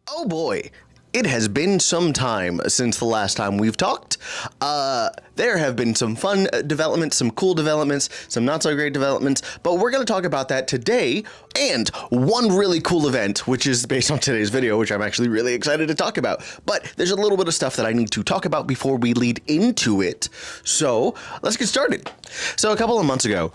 Oh boy, it has been some time since the last time we've talked. There have been some fun developments, some cool developments, some not so great developments, but we're going to talk about that today, and one really cool event, which is based on today's video, which I'm actually really excited to talk about. But there's a little bit of stuff that I need to talk about before we lead into it, so let's get started. So a couple of months ago,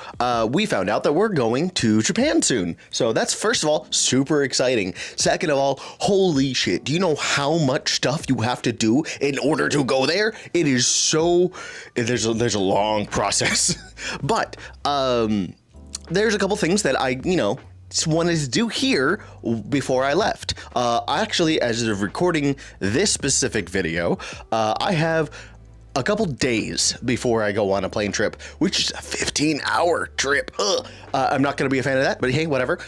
we found out that we're going to Japan soon. So that's, first of all, super exciting. Second of all, holy shit, do you know how much stuff you have to do in order to go there? It is so, there's a long process. But there's a couple things that I, just wanted to do here before I left. Actually, as of recording this specific video, I have a couple days before I go on a plane trip, which is a 15-hour trip. I'm not going to be a fan of that, but hey, whatever.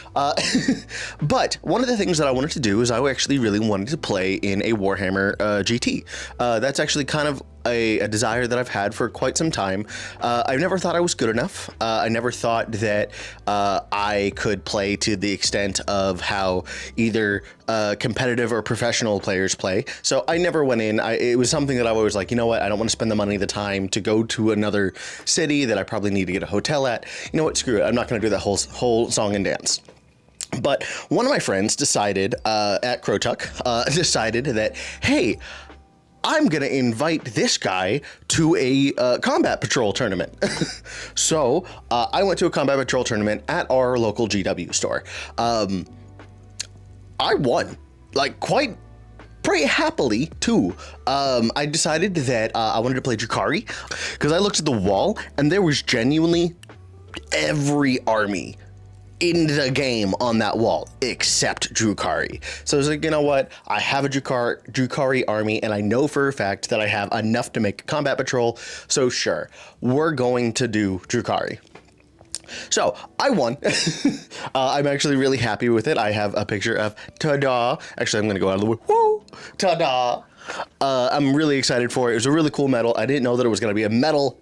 But one of the things that I wanted to do is I actually really wanted to play in a Warhammer GT. That's actually kind of a desire that I've had for quite some time. I never thought I was good enough. I never thought that I could play to the extent of how either competitive or professional players play. So I never went in. It was something that I was like, you know what? I don't want to spend the money, the time to go to another city that I probably need to get a hotel at. You know what? Screw it. I'm not going to do that whole song and dance. But one of my friends decided at Crotuck decided that, hey, I'm going to invite this guy to a combat patrol tournament. So I went to a combat patrol tournament at our local GW store. I won, like, pretty happily too. I decided that I wanted to play Drukhari because I looked at the wall and there was genuinely every army in the game on that wall except Drukhari. So I was like, you know what? I have a Drukhari army and I know for a fact that I have enough to make a combat patrol. So sure, we're going to do Drukhari. So I won. I'm actually really happy with it. I have a picture of ta-da. Actually, I'm going to go out of the way. Woo! Ta-da! I'm really excited for it. It was a really cool medal. I didn't know that it was going to be a medal,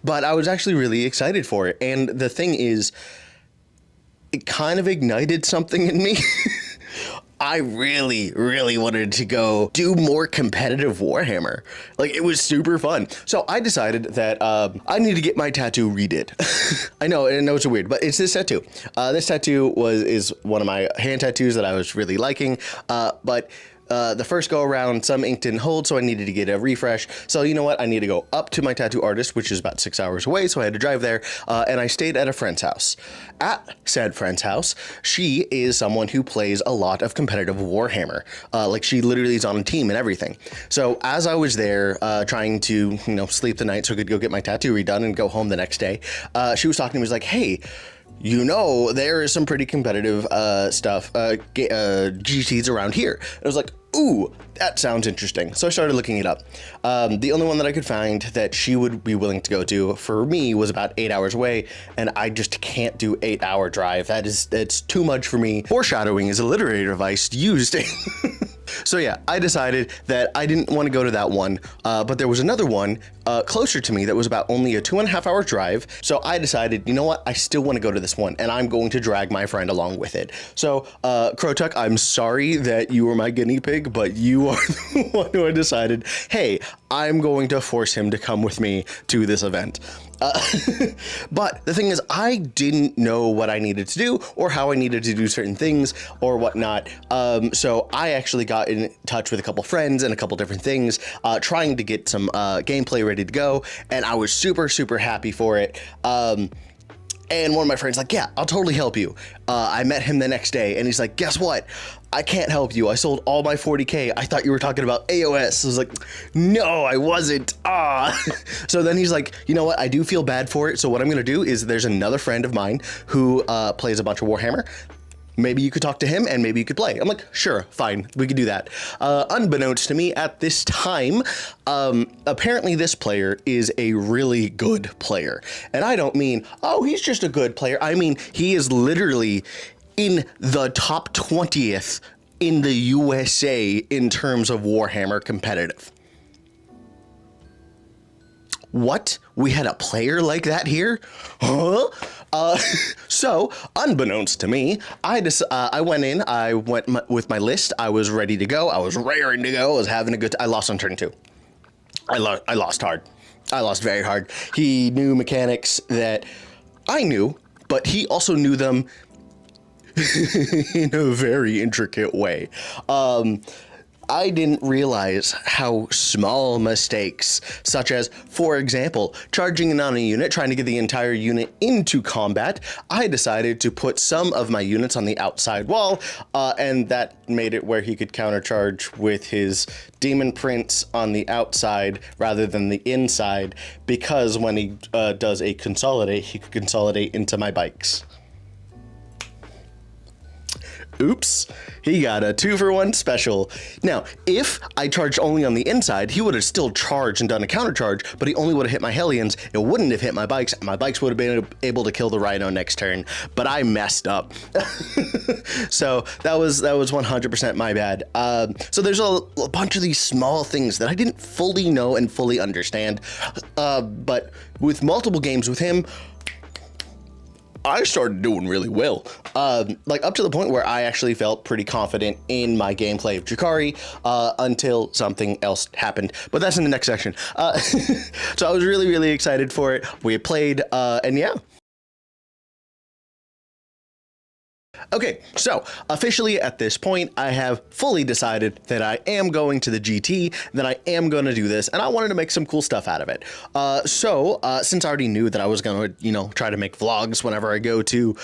but I was actually really excited for it. And the thing is, it kind of ignited something in me. I really, really wanted to go do more competitive Warhammer. Like, it was super fun. So I decided that I need to get my tattoo redid. I know it's weird, but it's this tattoo. This tattoo is one of my hand tattoos that I was really liking, but the first go around, some ink didn't hold, so I needed to get a refresh. So you know what? I need to go up to my tattoo artist, which is about 6 hours away, so I had to drive there, and I stayed at a friend's house. At said friend's house, she is someone who plays a lot of competitive Warhammer. Like, she literally is on a team and everything. So as I was there trying to, sleep the night so I could go get my tattoo redone and go home the next day, she was talking to me, was like, hey, there is some pretty competitive stuff, GTs around here. I was like, ooh, that sounds interesting. So I started looking it up. The only one that I could find that she would be willing to go to for me was about 8 hours away, and I just can't do 8-hour drive. That's too much for me. Foreshadowing is a literary device used. So yeah, I decided that I didn't want to go to that one, but there was another one closer to me that was about only a 2.5-hour drive. So I decided, you know what, I still want to go to this one, and I'm going to drag my friend along with it. So Crotuck, I'm sorry that you were my guinea pig, but you are the one who decided, hey, I'm going to force him to come with me to this event. But the thing is, I didn't know what I needed to do or how I needed to do certain things or whatnot. So I actually got in touch with a couple friends and a couple different things, trying to get some gameplay ready to go. And I was super, super happy for it. And one of my friends like, yeah, I'll totally help you. I met him the next day and he's like, guess what? I can't help you. I sold all my 40K. I thought you were talking about AOS. I was like, no, I wasn't. So then he's like, you know what? I do feel bad for it. So what I'm going to do is there's another friend of mine who plays a bunch of Warhammer. Maybe you could talk to him and maybe you could play. I'm like, sure, fine, we could do that. Unbeknownst to me at this time, apparently this player is a really good player. And I don't mean, oh, he's just a good player. I mean, he is literally in the top 20th in the USA in terms of Warhammer competitive. What? We had a player like that here? Huh? So, unbeknownst to me, I went in, with my list, I was ready to go, I was raring to go, I was having a good I lost on turn 2. I lost hard. I lost very hard. He knew mechanics that I knew, but he also knew them in a very intricate way. I didn't realize how small mistakes, such as, for example, charging in on a unit, trying to get the entire unit into combat, I decided to put some of my units on the outside wall, and that made it where he could countercharge with his Demon Prince on the outside rather than the inside, because when he does a consolidate, he could consolidate into my bikes. Oops, he got a 2-for-1 special. Now, if I charged only on the inside, he would have still charged and done a counter charge, but he only would have hit my Hellions. It wouldn't have hit my bikes, and my bikes would have been able to kill the Rhino next turn, but I messed up. So that was 100% my bad. So there's a bunch of these small things that I didn't fully know and fully understand, but with multiple games with him, I started doing really well, like up to the point where I actually felt pretty confident in my gameplay of Drukhari, until something else happened, but that's in the next section. So I was really, really excited for it. We played, and yeah. Okay, so officially at this point, I have fully decided that I am going to the GT, that I am going to do this, and I wanted to make some cool stuff out of it. Since I already knew that I was going to, try to make vlogs whenever I go to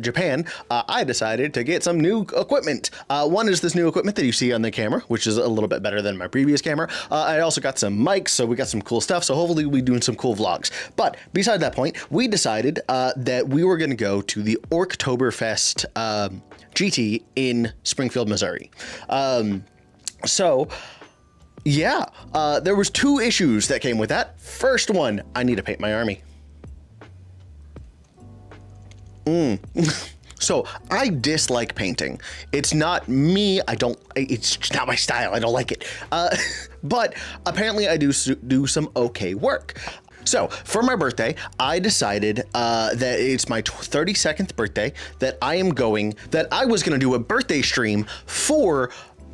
Japan, I decided to get some new equipment. One is this new equipment that you see on the camera, which is a little bit better than my previous camera. I also got some mics, so we got some cool stuff, so hopefully we'll be doing some cool vlogs. But beside that point, we decided that we were going to go to the Orktoberfest GT in Springfield, Missouri. Yeah, there was 2 issues that came with that. First one, I need to paint my army. So I dislike painting. It's not me. It's just not my style. I don't like it. But apparently I do some okay work. So for my birthday, I decided that it's my 32nd birthday, that I was going to do a birthday stream for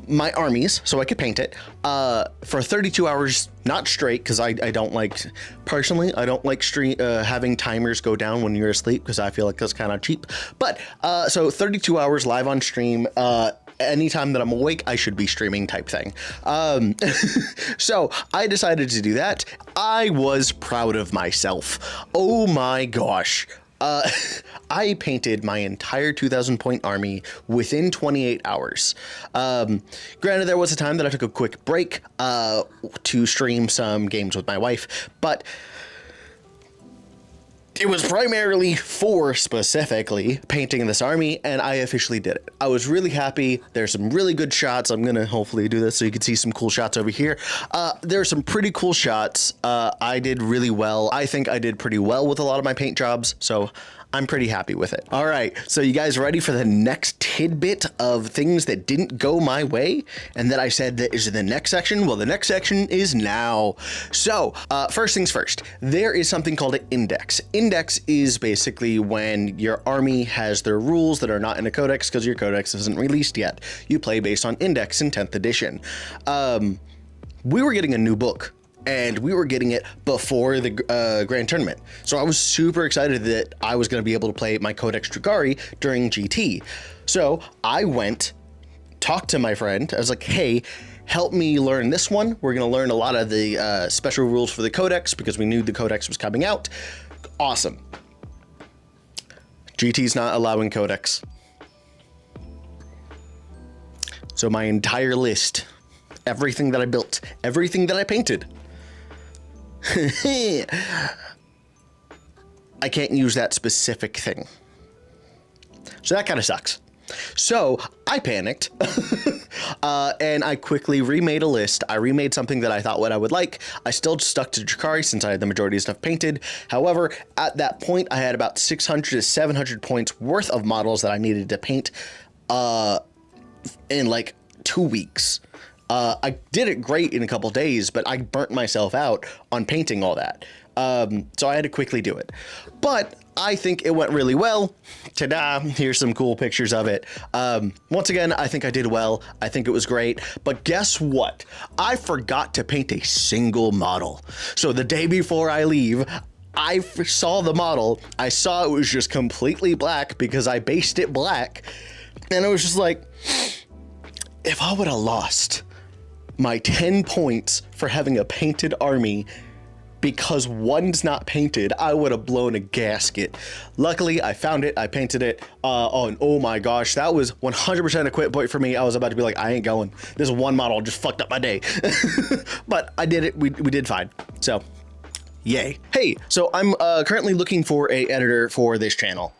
my armies so I could paint it for 32 hours, not straight, because I don't like, personally, I don't like having timers go down when you're asleep, because I feel like that's kind of cheap. But so 32 hours live on stream, anytime that I'm awake, I should be streaming type thing. So I decided to do that. I was proud of myself. Oh my gosh. I painted my entire 2,000 point army within 28 hours. Granted, there was a time that I took a quick break to stream some games with my wife, but it was primarily for specifically painting this army, and I officially did it. I was really happy. There's some really good shots. I'm gonna hopefully do this so you can see some cool shots over here. There are some pretty cool shots. I did really well. I think I did pretty well with a lot of my paint jobs, so I'm pretty happy with it. All right, so you guys ready for the next tidbit of things that didn't go my way and that I said that is in the next section? Well, the next section is now. So first things first, there is something called an index. Index is basically when your army has their rules that are not in a codex because your codex isn't released yet. You play based on index in 10th edition. We were getting a new book, and we were getting it before the Grand Tournament. So I was super excited that I was going to be able to play my Codex Drukhari during GT. So I went, talked to my friend. I was like, hey, help me learn this one. We're going to learn a lot of the special rules for the Codex because we knew the Codex was coming out. Awesome. GT's not allowing Codex. So my entire list, everything that I built, everything that I painted, I can't use that specific thing. So that kind of sucks. So I panicked and I quickly remade a list. I remade something that I thought what I would like. I still stuck to Drukhari since I had the majority of stuff painted. However, at that point, I had about 600 to 700 points worth of models that I needed to paint in like 2 weeks. I did it great in a couple days, but I burnt myself out on painting all that. So I had to quickly do it. But I think it went really well. Ta-da, here's some cool pictures of it. Once again, I think I did well. I think it was great. But guess what? I forgot to paint a single model. So the day before I leave, I saw the model. I saw it was just completely black because I based it black. And it was just like, if I would have lost my 10 points for having a painted army because one's not painted, I would have blown a gasket. Luckily, I found it, I painted it, and oh my gosh, that was 100% a quit point for me. I was about to be like, I ain't going. This one model just fucked up my day. But I did it, we did fine, so yay. Hey, so I'm currently looking for a editor for this channel.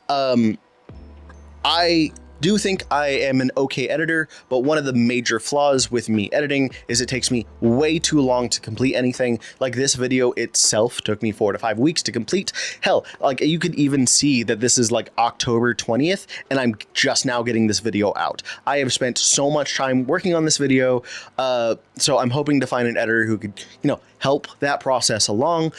I do think I am an okay editor, but one of the major flaws with me editing is it takes me way too long to complete anything. Like this video itself took me 4 to 5 weeks to complete. Hell, like you could even see that this is like October 20th and I'm just now getting this video out. I have spent so much time working on this video, so I'm hoping to find an editor who could, you know, help that process along.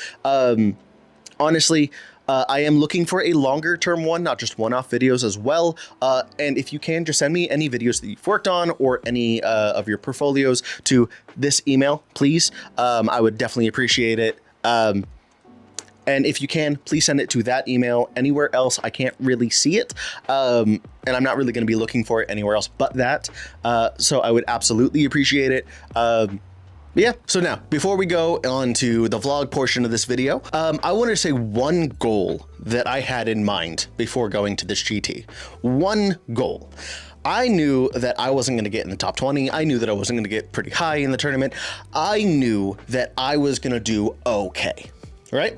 Honestly, I am looking for a longer term one, not just one-off videos as well. And if you can, just send me any videos that you've worked on or any of your portfolios to this email, please. I would definitely appreciate it. And if you can, please send it to that email. Anywhere else, I can't really see it. And I'm not really going to be looking for it anywhere else but that. So I would absolutely appreciate it. Yeah, so now, before we go on to the vlog portion of this video, I want to say one goal that I had in mind before going to this GT. One goal. I knew that I wasn't going to get in the top 20. I knew that I wasn't going to get pretty high in the tournament. I knew that I was going to do okay, right?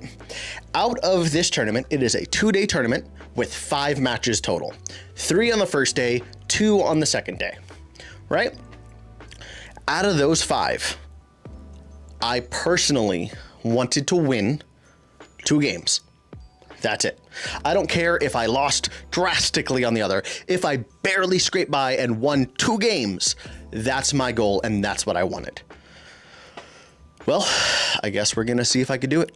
Out of this tournament, it is a 2-day tournament with 5 matches total. 3 on the first day, 2 on the second day, right? Out of those 5, I personally wanted to win 2 games. That's it. I don't care if I lost drastically on the other. If I barely scraped by and won 2 games, that's my goal and that's what I wanted. Well, I guess we're gonna see if I could do it.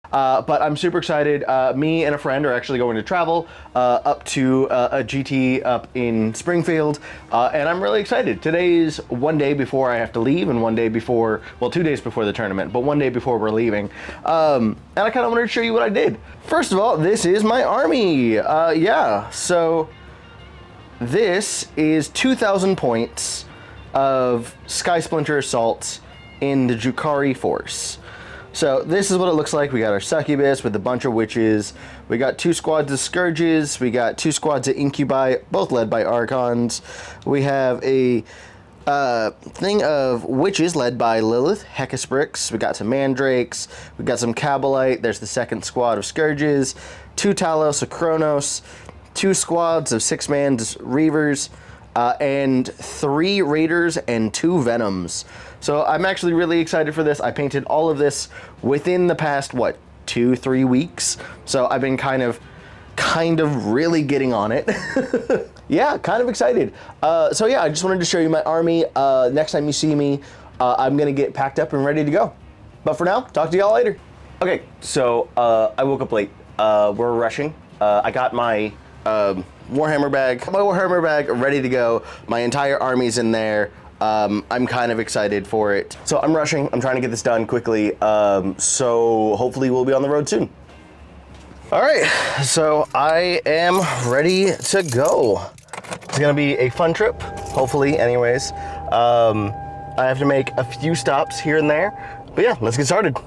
But I'm super excited. Me and a friend are actually going to travel up to a GT up in Springfield, and I'm really excited. Today's one day before I have to leave and one day before, well, 2 days before the tournament, but one day before we're leaving. And I kind of wanted to show you what I did. First of all, this is my army. Yeah, so this is 2,000 points of Sky Splinter Assault in the Drukhari Force. So this is what it looks like. We got our Succubus with a bunch of witches. We got 2 squads of Scourges. We got 2 squads of Incubi, both led by Archons. We have a thing of witches led by Lilith, Hecasprix. We got some Mandrakes. We got some Cabalite. There's the second squad of Scourges. 2 Talos of Kronos. 2 squads of 6-man Reavers. And 3 Raiders and 2 Venoms. So I'm actually really excited for this. I painted all of this within the past, what, 2-3 weeks? So I've been kind of really getting on it. Yeah, kind of excited. So yeah, I just wanted to show you my army. Next time you see me, I'm gonna get packed up and ready to go. But for now, talk to y'all later. Okay, so I woke up late. We're rushing. I got my Warhammer bag ready to go. My entire army's in there. I'm kind of excited for it. So I'm rushing. I'm trying to get this done quickly. So hopefully we'll be on the road soon. All right, so I am ready to go. It's gonna be a fun trip, hopefully anyways. I have to make a few stops here and there, but yeah, let's get started.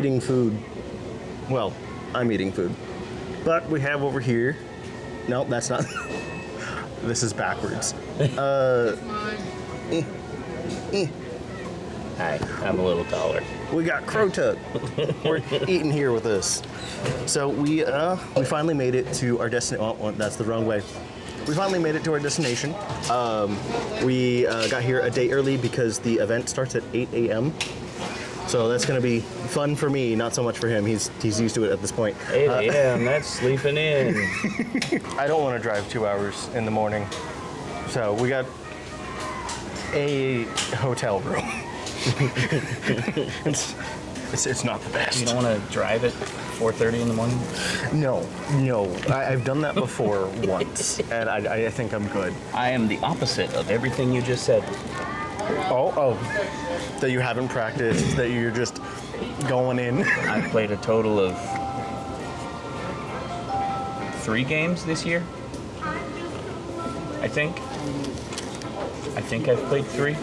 eating food. Well, I'm eating food. But we have over here, nope, that's not, this is backwards. Hi, I'm a little taller. We got Crotug. We're eating here with us. So we finally made it to our destination. Oh, that's the wrong way. We finally made it to our destination. We got here a day early because the event starts at 8 a.m. So that's gonna be fun for me, not so much for him. He's used to it at this point. 8 a.m. That's sleeping in. I don't want to drive 2 hours in the morning, so we got a hotel room. It's not the best. You don't want to drive at 4:30 in the morning? No. I've done that before once, and I think I'm good. I am the opposite of everything you just said. Oh, that you haven't practiced, that you're just going in. I've played a total of 3 games this year. I think I've played 3.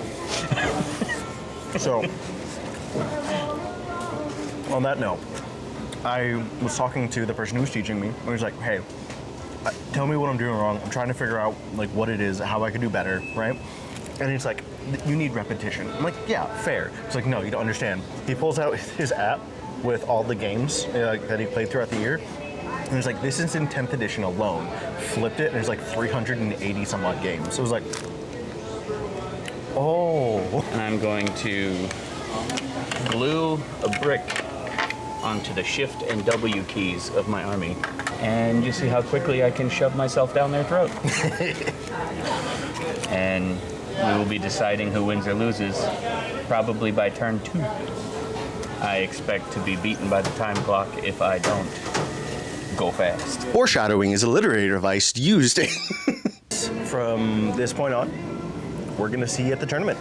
So, on that note, I was talking to the person who was teaching me, and he was like, hey, tell me what I'm doing wrong. I'm trying to figure out like what it is, how I can do better, right? And he's like, you need repetition. I'm like, yeah, fair. It's like, no, you don't understand. He pulls out his app with all the games that he played throughout the year. And he's like, this is in 10th edition alone. Flipped it, and there's like 380 some odd games. So it was like, oh. And I'm going to glue a brick onto the Shift and W keys of my army. And you see how quickly I can shove myself down their throat. And we will be deciding who wins or loses probably by turn 2. I expect to be beaten by the time clock if I don't go fast. Foreshadowing is a literary device used. From this point on, we're going to see you at the tournament.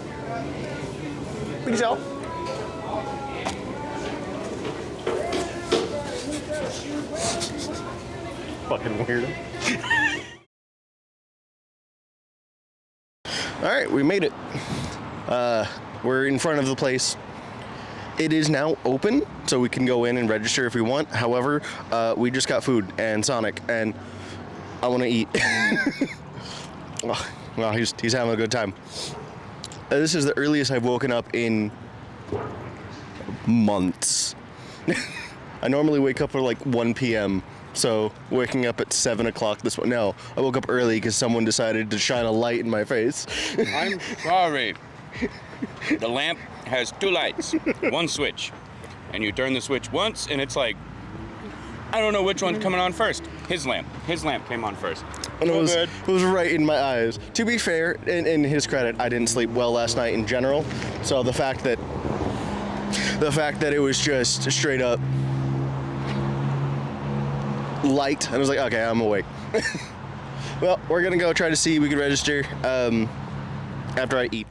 Peace out. Fucking weirdo. All right, we made it. We're in front of the place. It is now open, so we can go in and register if we want. However, we just got food and Sonic, and I want to eat. Well, he's having a good time. This is the earliest I've woken up in months. I normally wake up at like 1 p.m., so waking up at 7 o'clock this one. No, I woke up early because someone decided to shine a light in my face. I'm sorry. The lamp has 2 lights, 1 switch. And you turn the switch once, and it's like, I don't know which one's coming on first. His lamp came on first. And it was right in my eyes. To be fair, in his credit, I didn't sleep well last night in general. So the fact that it was just straight up light, I was like, okay, I'm awake. Well, we're gonna go try to see if we can register after I eat.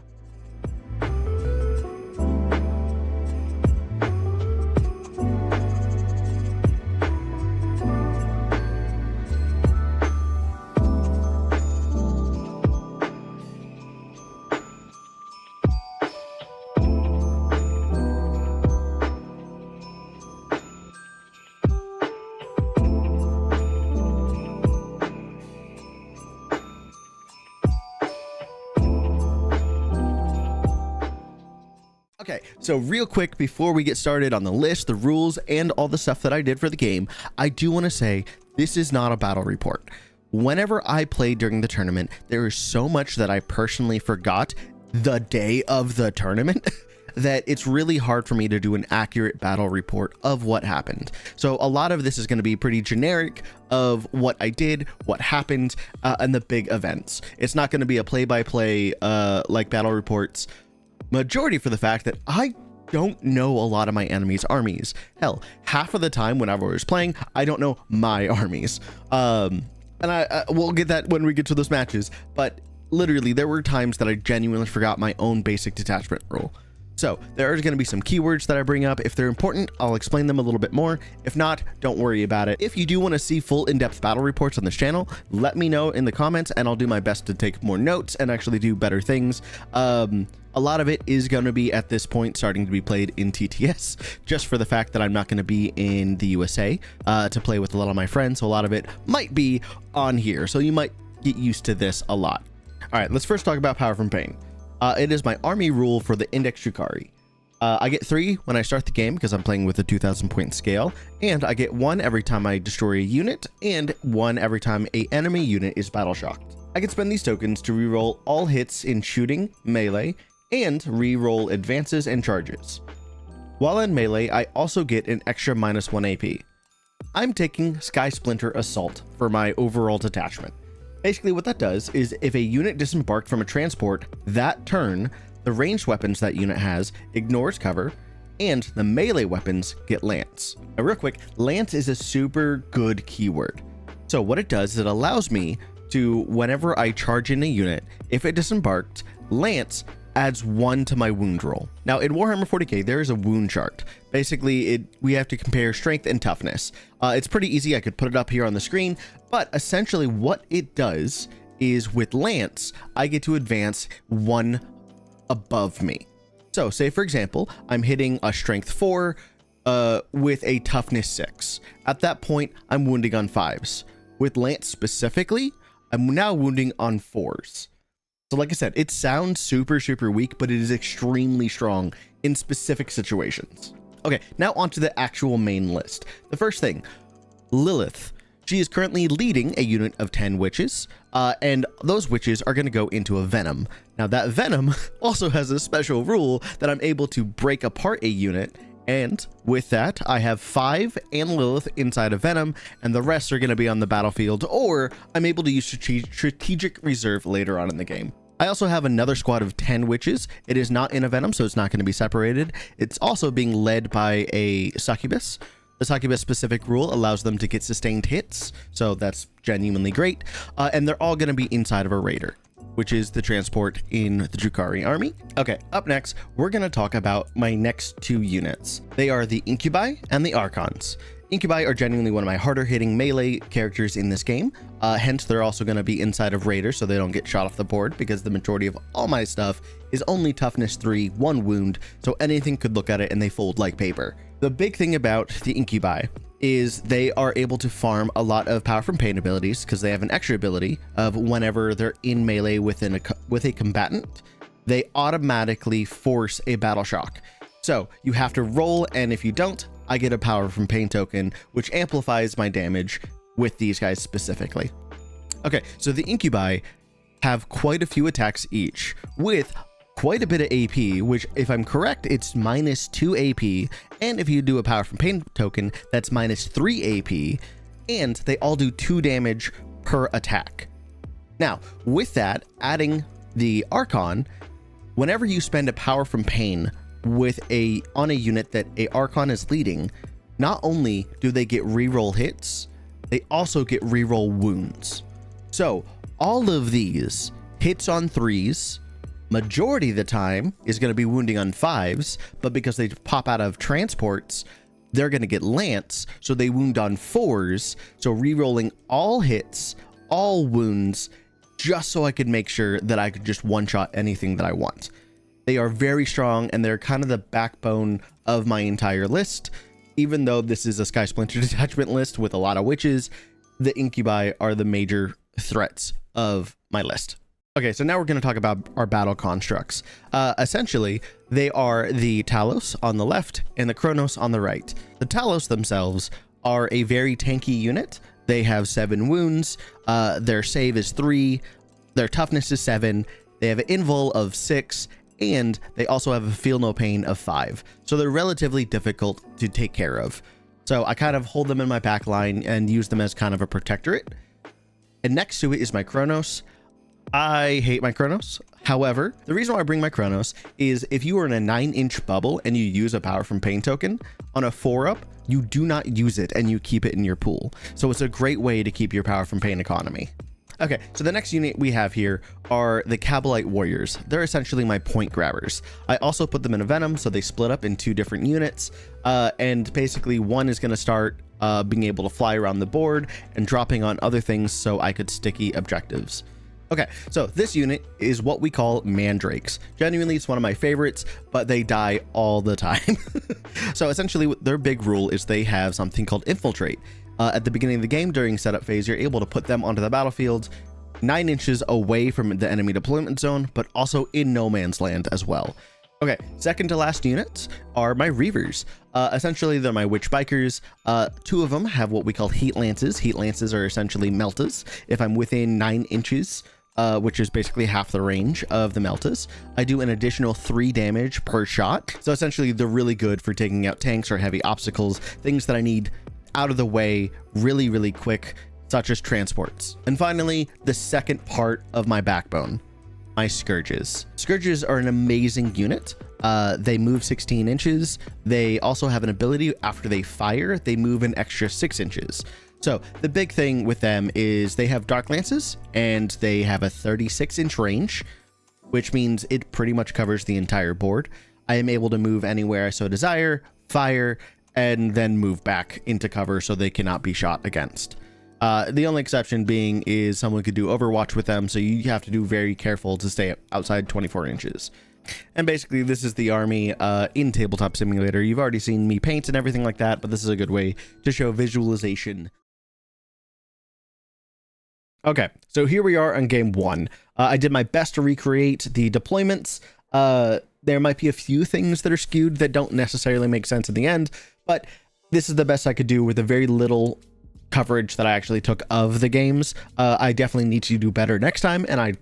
Okay, so real quick before we get started on the list, the rules, and all the stuff that I did for the game, I do want to say this is not a battle report. Whenever I played during the tournament, there is so much that I personally forgot the day of the tournament that it's really hard for me to do an accurate battle report of what happened. So a lot of this is going to be pretty generic of what I did, what happened, and the big events. It's not going to be a play-by-play like battle reports. Majority for the fact that I don't know a lot of my enemies' armies. Hell, half of the time whenever I was playing, I don't know my armies. And we'll get that when we get to those matches. But literally, there were times that I genuinely forgot my own basic detachment rule. So there are going to be some keywords that I bring up. If they're important, I'll explain them a little bit more. If not, don't worry about it. If you do want to see full in-depth battle reports on this channel, let me know in the comments and I'll do my best to take more notes and actually do better things. A lot of it is going to be at this point starting to be played in TTS, just for the fact that I'm not going to be in the USA to play with a lot of my friends. So a lot of it might be on here. So you might get used to this a lot. All right, let's first talk about Power from Pain. It is my army rule for the Index Drukhari. I get 3 when I start the game because I'm playing with a 2,000 point scale, and I get 1 every time I destroy a unit, and 1 every time a enemy unit is battle shocked. I can spend these tokens to reroll all hits in shooting, melee, and reroll advances and charges. While in melee, I also get an extra -1 AP. I'm taking Sky Splinter Assault for my overall detachment. Basically what that does is if a unit disembarked from a transport that turn, the ranged weapons that unit has ignores cover, and the melee weapons get Lance. Now real quick, Lance is a super good keyword. So what it does is it allows me to, whenever I charge in a unit, if it disembarked, Lance adds 1 to my wound roll. Now in Warhammer 40k, there is a wound chart. Basically, we have to compare strength and toughness. It's pretty easy. I could put it up here on the screen, but essentially what it does is with Lance, I get to advance 1 above me. So say for example, I'm hitting a strength 4 with a toughness 6. At that point, I'm wounding on 5s. With Lance specifically, I'm now wounding on 4s. So like I said, it sounds super weak, but it is extremely strong in specific situations. Okay, now onto the actual main list. The first thing, Lilith. She is currently leading a unit of 10 witches, and those witches are going to go into a venom. Now that venom also has a special rule that I'm able to break apart a unit, and with that I have 5 and Lilith inside of venom, and the rest are going to be on the battlefield, or I'm able to use strategic reserve later on in the game. I also have another squad of 10 witches. It is not in a venom, so it's not going to be separated. It's also being led by a succubus. The succubus specific rule allows them to get sustained hits, so that's genuinely great. And they're all going to be inside of a raider, which is the transport in the Drukhari army. Okay, up next, we're going to talk about my next 2 units. They are the Incubi and the Archons. Incubi are genuinely one of my harder hitting melee characters in this game. Hence, they're also going to be inside of raiders so they don't get shot off the board, because the majority of all my stuff is only toughness 3, 1 wound, so anything could look at it and they fold like paper. The big thing about the Incubi is they are able to farm a lot of Power from Pain abilities because they have an extra ability of whenever they're in melee with a combatant, they automatically force a battle shock. So you have to roll, and if you don't, I get a Power from Pain token, which amplifies my damage with these guys specifically. Okay, so the Incubi have quite a few attacks each, with quite a bit of AP, which if I'm correct, it's -2 AP, and if you do a Power from Pain token, that's -3 AP, and they all do 2 damage per attack. Now, with that, adding the Archon, whenever you spend a Power from Pain on a unit that a Archon is leading, not only do they get reroll hits, they also get reroll wounds. So all of these hits on 3s, majority of the time is going to be wounding on 5s, but because they pop out of transports, they're going to get Lance, so they wound on 4s, so re-rolling all hits, all wounds, just so I could make sure that I could just one-shot anything that I want. They are very strong, and they're kind of the backbone of my entire list. Even though this is a Sky Splinter detachment list with a lot of witches, the Incubi are the major threats of my list. Okay, so now we're going to talk about our battle constructs. Essentially, they are the Talos on the left and the Kronos on the right. The Talos themselves are a very tanky unit. They have 7 wounds, their save is 3, their toughness is 7, they have an invul of 6, and they also have a feel no pain of 5. So they're relatively difficult to take care of. So I kind of hold them in my back line and use them as kind of a protectorate. And next to it is my Kronos. I hate my Kronos. However, the reason why I bring my Kronos is if you are in a 9-inch bubble and you use a Power from Pain token on a 4-up, you do not use it and you keep it in your pool. So it's a great way to keep your Power from Pain economy. Okay, so the next unit we have here are the Kabalite Warriors. They're essentially my point grabbers. I also put them in a Venom, so they split up in 2 different units. And basically one is going to start being able to fly around the board and dropping on other things so I could sticky objectives. Okay, so this unit is what we call mandrakes. Genuinely, it's one of my favorites, but they die all the time. So essentially, their big rule is they have something called infiltrate. At the beginning of the game, during setup phase, you're able to put them onto the battlefield 9 inches away from the enemy deployment zone, but also in no man's land as well. Okay, second to last units are my Reavers. Essentially, they're my witch bikers. 2 of them have what we call heat lances. Heat lances are essentially meltas. If I'm within 9 inches, which is basically half the range of the meltas, I do an additional 3 damage per shot. So essentially, they're really good for taking out tanks or heavy obstacles, things that I need out of the way really, really quick, such as transports. And finally, the second part of my backbone, my Scourges. Scourges are an amazing unit. They move 16 inches. They also have an ability after they fire, they move an extra 6 inches. So the big thing with them is they have Dark Lances and they have a 36-inch range, which means it pretty much covers the entire board. I am able to move anywhere I so desire, fire, and then move back into cover so they cannot be shot against. The only exception being is someone could do Overwatch with them, so you have to do very careful to stay outside 24 inches. And basically, this is the army in Tabletop Simulator. You've already seen me paint and everything like that, but this is a good way to show visualization. Okay, so here we are on game 1. I did my best to recreate the deployments. There might be a few things that are skewed that don't necessarily make sense in the end, but this is the best I could do with a very little coverage that I actually took of the games. I definitely need to do better next time, and I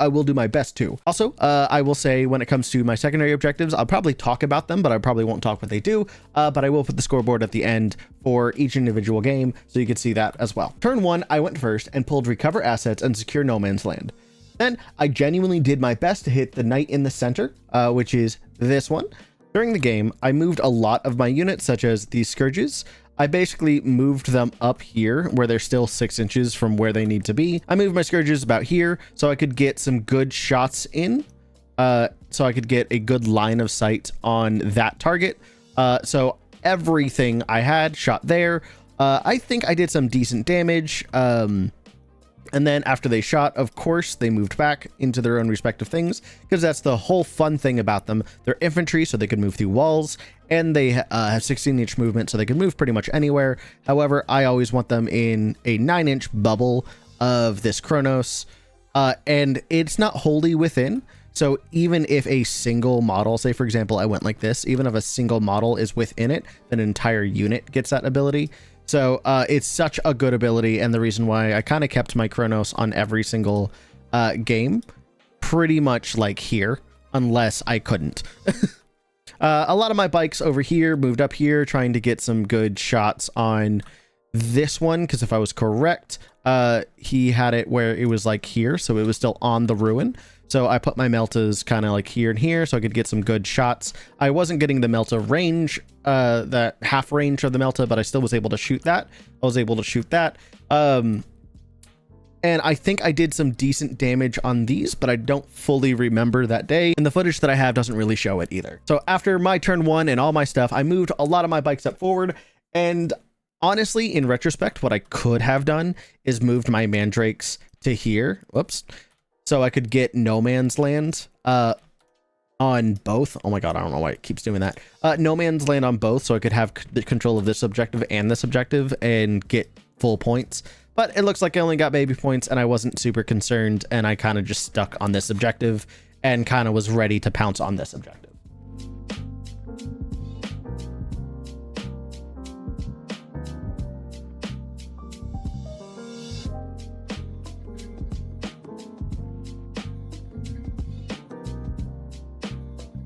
will do my best too. Also, I will say when it comes to my secondary objectives, I'll probably talk about them, but I probably won't talk what they do. But I will put the scoreboard at the end for each individual game, so you can see that as well. Turn 1, I went first and pulled recover assets and secure no man's land. Then I genuinely did my best to hit the knight in the center, which is this one. During the game, I moved a lot of my units, such as these Scourges. I basically moved them up here where they're still 6 inches from where they need to be. I moved my Scourges about here so I could get some good shots in, so I could get a good line of sight on that target. So everything I had shot there. I think I did some decent damage. And then after they shot, of course, they moved back into their own respective things, because that's the whole fun thing about them. They're infantry, so they can move through walls, and they have 16-inch movement, so they can move pretty much anywhere. However, I always want them in a 9-inch bubble of this Chronos, and it's not wholly within. So even if a single model, say for example, I went like this, even if a single model is within it, an entire unit gets that ability. So it's such a good ability, and the reason why I kind of kept my Chronos on every single game, pretty much like here, unless I couldn't. A lot of my bikes over here moved up here, trying to get some good shots on this one, because if I was correct, he had it where it was like here, so it was still on the ruin. So I put my Meltas kind of like here and here so I could get some good shots. I wasn't getting the Melta range, that half range of the Melta, but I still was able to shoot that. I was able to shoot that. And I think I did some decent damage on these, but I don't fully remember that day. And the footage that I have doesn't really show it either. So after my turn 1 and all my stuff, I moved a lot of my bikes up forward. And honestly, in retrospect, what I could have done is moved my Mandrakes to here. Whoops. So I could get no man's land on both. Oh my god, I don't know why it keeps doing that. No man's land on both, so I could have the control of this objective and this objective and get full points. But it looks like I only got baby points, and I wasn't super concerned, and I kind of just stuck on this objective and kind of was ready to pounce on this objective.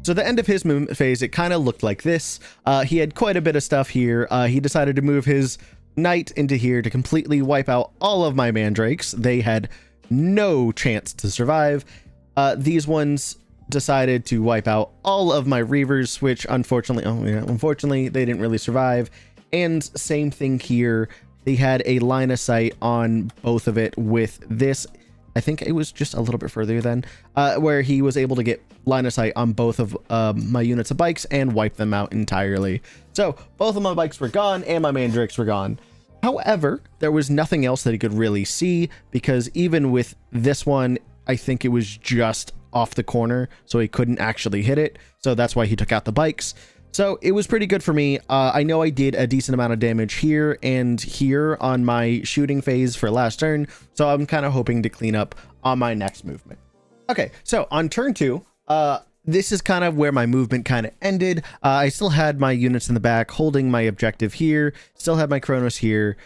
So the end of his movement phase, it kind of looked like this. He had quite a bit of stuff here. He decided to move his knight into here to completely wipe out all of my mandrakes. They had no chance to survive. These ones decided to wipe out all of my reavers, which unfortunately they didn't really survive. And same thing here. They had a line of sight on both of it with this. I think it was just a little bit further than where he was able to get line of sight on both of my units of bikes and wipe them out entirely. So both of my bikes were gone and my mandrakes were gone. However, there was nothing else that he could really see, because even with this one, I think it was just off the corner, so he couldn't actually hit it. So that's why he took out the bikes. So it was pretty good for me. I know I did a decent amount of damage here and here on my shooting phase for last turn, so I'm kind of hoping to clean up on my next movement. Okay, so on turn 2, this is kind of where my movement kind of ended. I still had my units in the back holding my objective here, still had my Chronos here.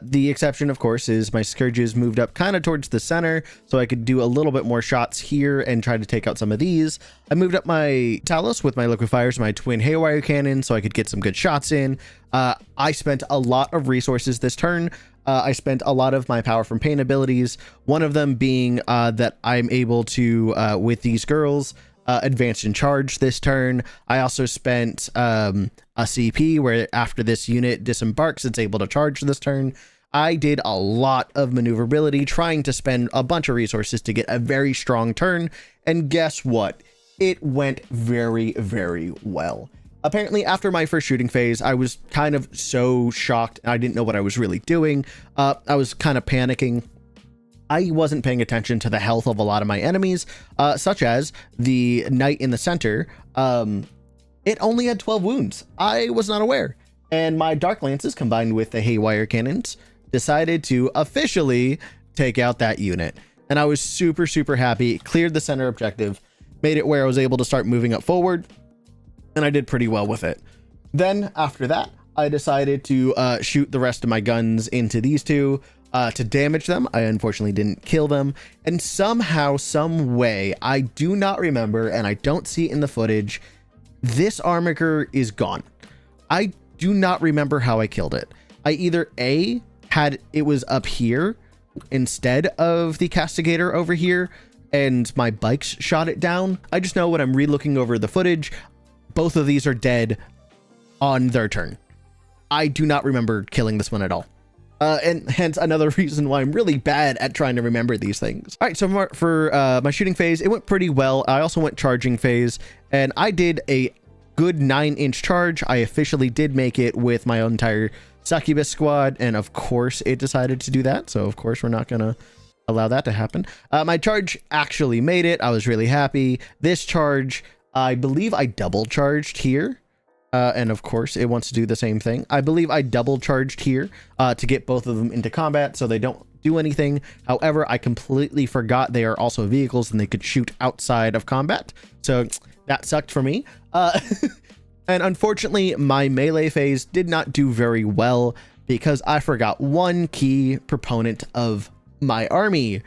The exception, of course, is my Scourges moved up kind of towards the center, so I could do a little bit more shots here and try to take out some of these. I moved up my Talos with my liquefiers, my twin haywire cannon, so I could get some good shots in. I spent a lot of resources this turn. I spent a lot of my power from pain abilities, one of them being that I'm able to, with these girls, advance and charge this turn. I also spent a CP where after this unit disembarks, it's able to charge this turn. I did a lot of maneuverability, trying to spend a bunch of resources to get a very strong turn. And guess what? It went very, very well. Apparently, after my first shooting phase, I was kind of so shocked. I didn't know what I was really doing. I was kind of panicking. I wasn't paying attention to the health of a lot of my enemies, such as the knight in the center. It only had 12 wounds. I was not aware. And my Dark Lances, combined with the Haywire Cannons, decided to officially take out that unit. And I was super, super happy. Cleared the center objective, made it where I was able to start moving up forward, and I did pretty well with it. Then, after that, I decided to shoot the rest of my guns into these two, to damage them. I unfortunately didn't kill them, and somehow, some way, I do not remember, and I don't see it in the footage, this armiger is gone. I do not remember how I killed it. I either A, had it was up here instead of the castigator over here, and my bikes shot it down. I just know when I'm re-looking over the footage, both of these are dead on their turn. I do not remember killing this one at all. And hence another reason why I'm really bad at trying to remember these things. All right, so for my shooting phase, it went pretty well. I also went charging phase, and I did a good 9-inch charge. I officially did make it with my entire succubus squad, and of course it decided to do that. So of course we're not gonna allow that to happen. My charge actually made it. I was really happy. This charge, I believe I double charged here. And of course it wants to do the same thing. I believe I double charged here to get both of them into combat so they don't do anything. However, I completely forgot they are also vehicles and they could shoot outside of combat. So that sucked for me. And unfortunately, my melee phase did not do very well because I forgot one key proponent of my army.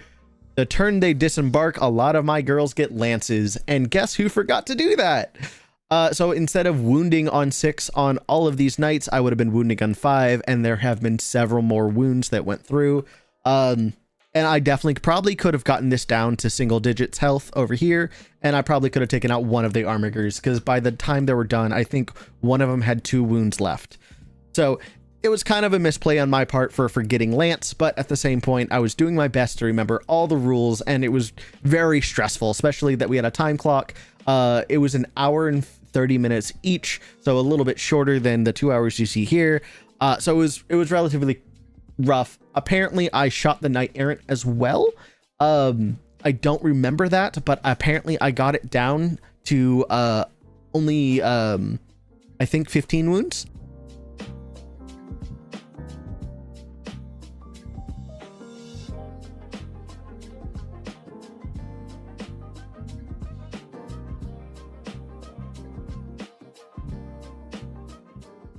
The turn they disembark, a lot of my girls get lances, and guess who forgot to do that? So instead of wounding on 6 on all of these knights, I would have been wounding on 5, and there have been several more wounds that went through. And I definitely probably could have gotten this down to single digits health over here, and I probably could have taken out one of the armigers, because by the time they were done, I think one of them had 2 wounds left. So it was kind of a misplay on my part for forgetting Lance, but at the same point, I was doing my best to remember all the rules, and it was very stressful, especially that we had a time clock. It was an hour and 30 minutes each, so a little bit shorter than the 2 hours you see here. So it was relatively rough. Apparently, I shot the Knight Errant as well. I don't remember that, but apparently I got it down to only, I think 15 wounds.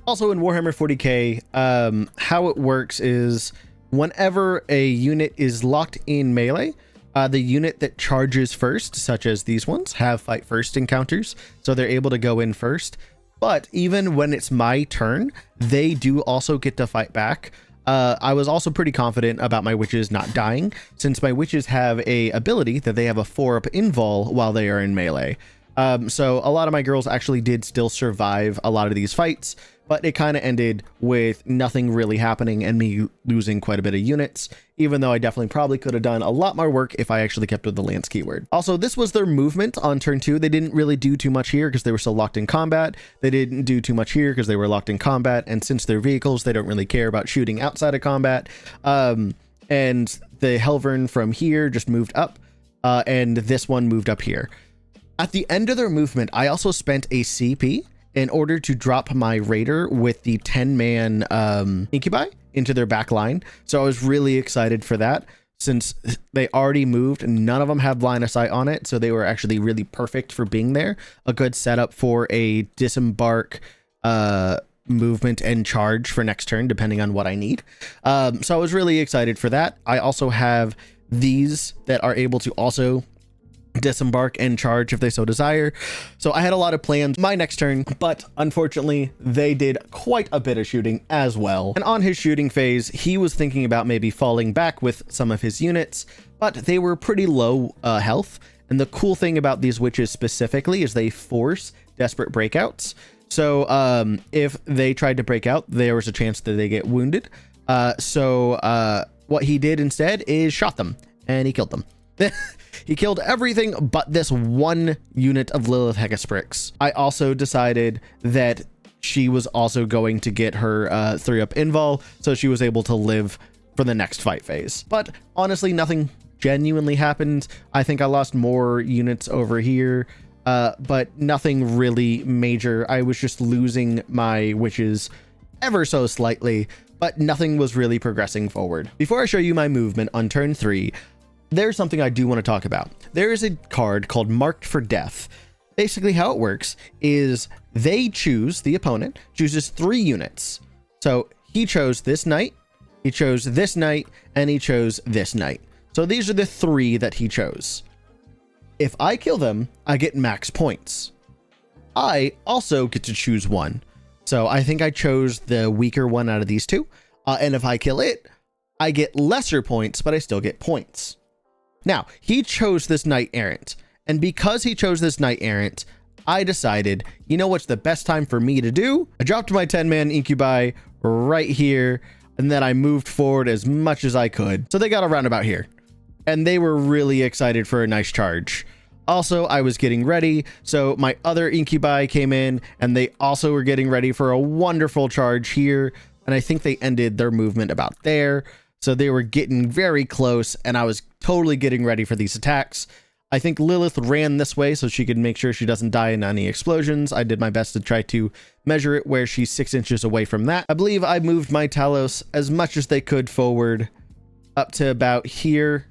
Also in Warhammer 40k, how it works is whenever a unit is locked in melee, the unit that charges first, such as these ones, have fight first encounters, so they're able to go in first. But even when it's my turn, they do also get to fight back. I was also pretty confident about my witches not dying, since my witches have a ability that they have a 4-up invul while they are in melee. So a lot of my girls actually did still survive a lot of these fights, but it kind of ended with nothing really happening and me losing quite a bit of units, even though I definitely probably could have done a lot more work if I actually kept with the Lance keyword. Also, this was their movement on turn 2. They didn't really do too much here because they were still locked in combat. They didn't do too much here because they were locked in combat, and since they're vehicles, they don't really care about shooting outside of combat. And the Helvern from here just moved up. and this one moved up here. At the end of their movement, I also spent a CP in order to drop my raider with the 10-man incubi into their back line. So I was really excited for that. Since they already moved, none of them have line of sight on it, so they were actually really perfect for being there. A good setup for a disembark movement and charge for next turn, depending on what I need. So I was really excited for that. I also have these that are able to also disembark and charge if they so desire. So I had a lot of plans my next turn, but unfortunately they did quite a bit of shooting as well. And on his shooting phase, he was thinking about maybe falling back with some of his units, but they were pretty low health. And the cool thing about these witches specifically is they force desperate breakouts. So if they tried to break out, there was a chance that they get wounded. So what he did instead is shot them, and he killed them. He killed everything but this one unit of Lilith Hecasprix. I also decided that she was also going to get her 3-up invul, so she was able to live for the next fight phase. But honestly, nothing genuinely happened. I think I lost more units over here, but nothing really major. I was just losing my witches ever so slightly, but nothing was really progressing forward. Before I show you my movement on turn 3, there's something I do want to talk about. There is a card called Marked for Death. Basically how it works is the opponent chooses 3 units. So he chose this knight, he chose this knight, and he chose this knight. So these are the 3 that he chose. If I kill them, I get max points. I also get to choose one. So I think I chose the weaker one out of these 2. And if I kill it, I get lesser points, but I still get points. Now, he chose this knight errant, and because he chose this knight errant, I decided, you know what's the best time for me to do? I dropped my 10-man incubi right here, and then I moved forward as much as I could. So they got around about here, and they were really excited for a nice charge. Also, I was getting ready, so my other incubi came in, and they also were getting ready for a wonderful charge here, and I think they ended their movement about there. So they were getting very close, and I was totally getting ready for these attacks. I think Lilith ran this way so she could make sure she doesn't die in any explosions. I did my best to try to measure it where she's 6 inches away from that. I believe I moved my Talos as much as they could forward up to about here.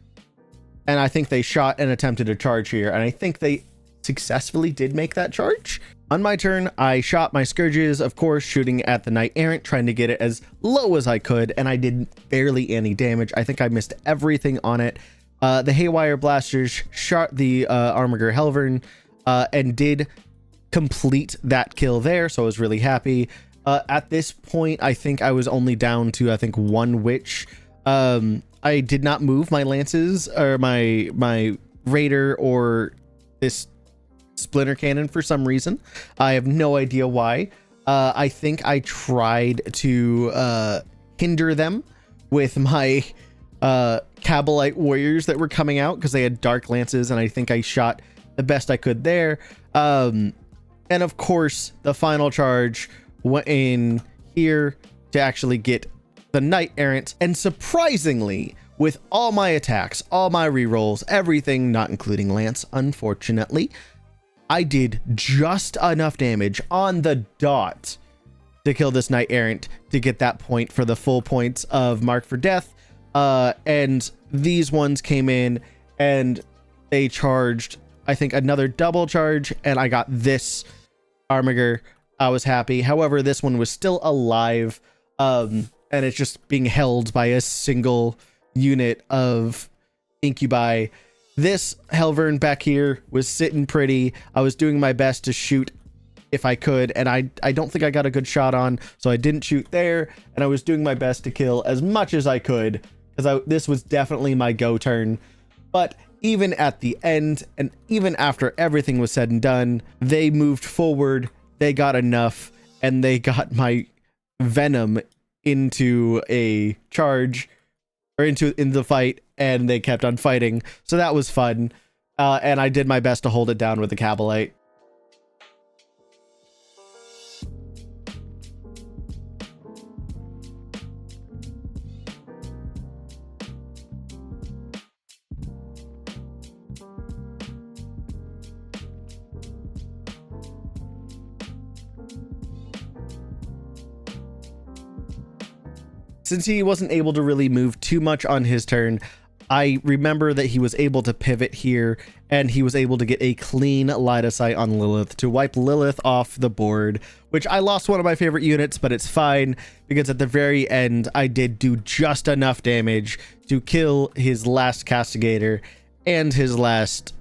And I think they shot and attempted a charge here. And I think they successfully did make that charge. On my turn, I shot my Scourges, of course, shooting at the Knight Errant, trying to get it as low as I could, and I did barely any damage. I think I missed everything on it. The Haywire Blasters shot the Armiger Helvern and did complete that kill there, so I was really happy. At this point, I think I was only down to, 1 witch. I did not move my lances or my raider or this splinter cannon for some reason. I have no idea why. I think I tried to hinder them with my Cabalite warriors that were coming out because they had dark lances, and I think I shot the best I could there. And of course, the final charge went in here to actually get the Knight Errant, and surprisingly, with all my attacks, all my rerolls, everything, not including Lance, unfortunately, I did just enough damage on the dot to kill this Knight Errant to get that point for the full points of Mark for Death. And these ones came in and they charged, I think, another double charge, and I got this Armiger. I was happy. However, this one was still alive, and it's just being held by a single unit of incubi. This Helvern back here was sitting pretty. I was doing my best to shoot if I could, and I don't think I got a good shot on, so I didn't shoot there, and I was doing my best to kill as much as I could, because this was definitely my go turn. But even at the end, and even after everything was said and done, they moved forward, they got enough, and they got my Venom into a charge, or into the fight, and they kept on fighting. So that was fun. And I did my best to hold it down with the Cabalite. Since he wasn't able to really move too much on his turn, I remember that he was able to pivot here, and he was able to get a clean line of sight on Lilith to wipe Lilith off the board, which I lost one of my favorite units, but it's fine because at the very end, I did do just enough damage to kill his last Castigator and his last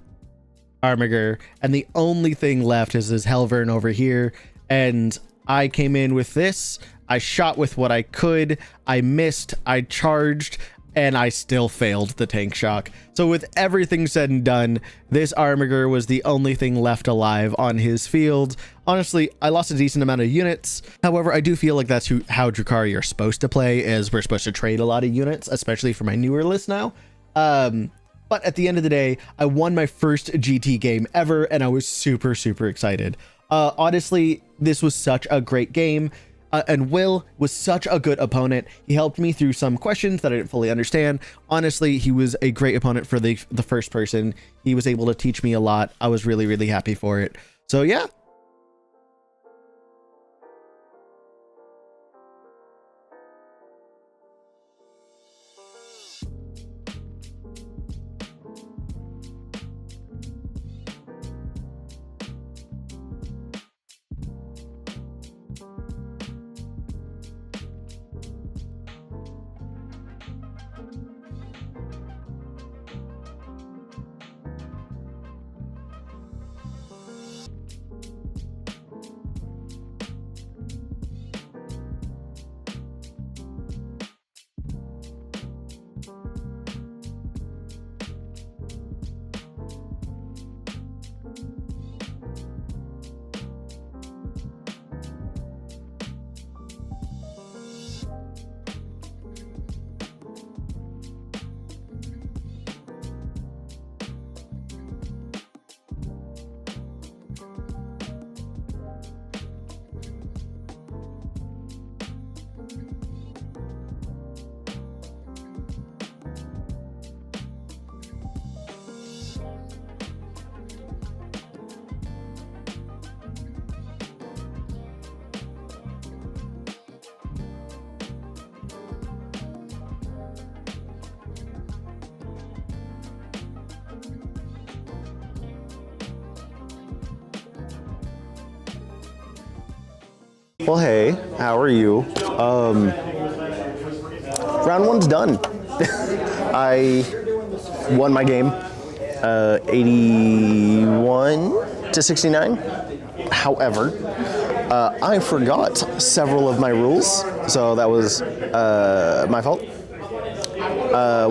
Armiger, and the only thing left is his Helvern over here, and I came in with this. I shot with what I could, I missed, I charged, and I still failed the tank shock. So with everything said and done, this Armiger was the only thing left alive on his field. Honestly, I lost a decent amount of units. However, I do feel like that's how Drukhari are supposed to play, is we're supposed to trade a lot of units, especially for my newer list now. But at the end of the day, I won my first GT game ever, and I was super, super excited. Honestly, this was such a great game. And Will was such a good opponent. He helped me through some questions that I didn't fully understand. Honestly, he was a great opponent for the first person. He was able to teach me a lot. I was really, really happy for it. So yeah. Well, hey, how are you? Round one's done. I won my game, 81 to 69. However, I forgot several of my rules, so that was my fault.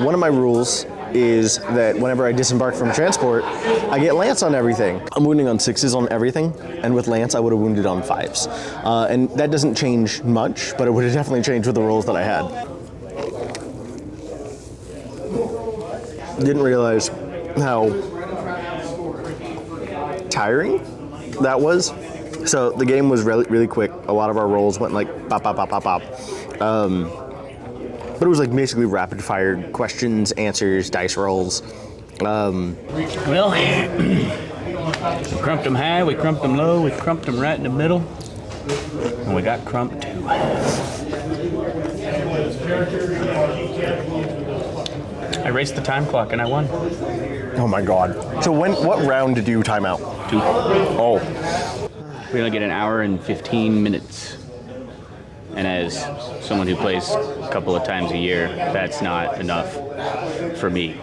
One of my rules is that whenever I disembark from transport, I get Lance on everything. I'm wounding on 6s on everything, and with Lance, I would have wounded on 5s. And that doesn't change much, but it would have definitely changed with the rules that I had. Didn't realize how tiring that was. So the game was really quick. A lot of our rolls went like bop, bop, bop, bop, bop. But it was like basically rapid fire questions, answers, dice rolls. Well, we crumped them high, we crumped them low, we crumped them right in the middle, and we got crumped too. I raced the time clock and I won. Oh my god. So what round did you time out? 2. Oh. We only get an hour and 15 minutes. And as someone who plays a couple of times a year, that's not enough for me.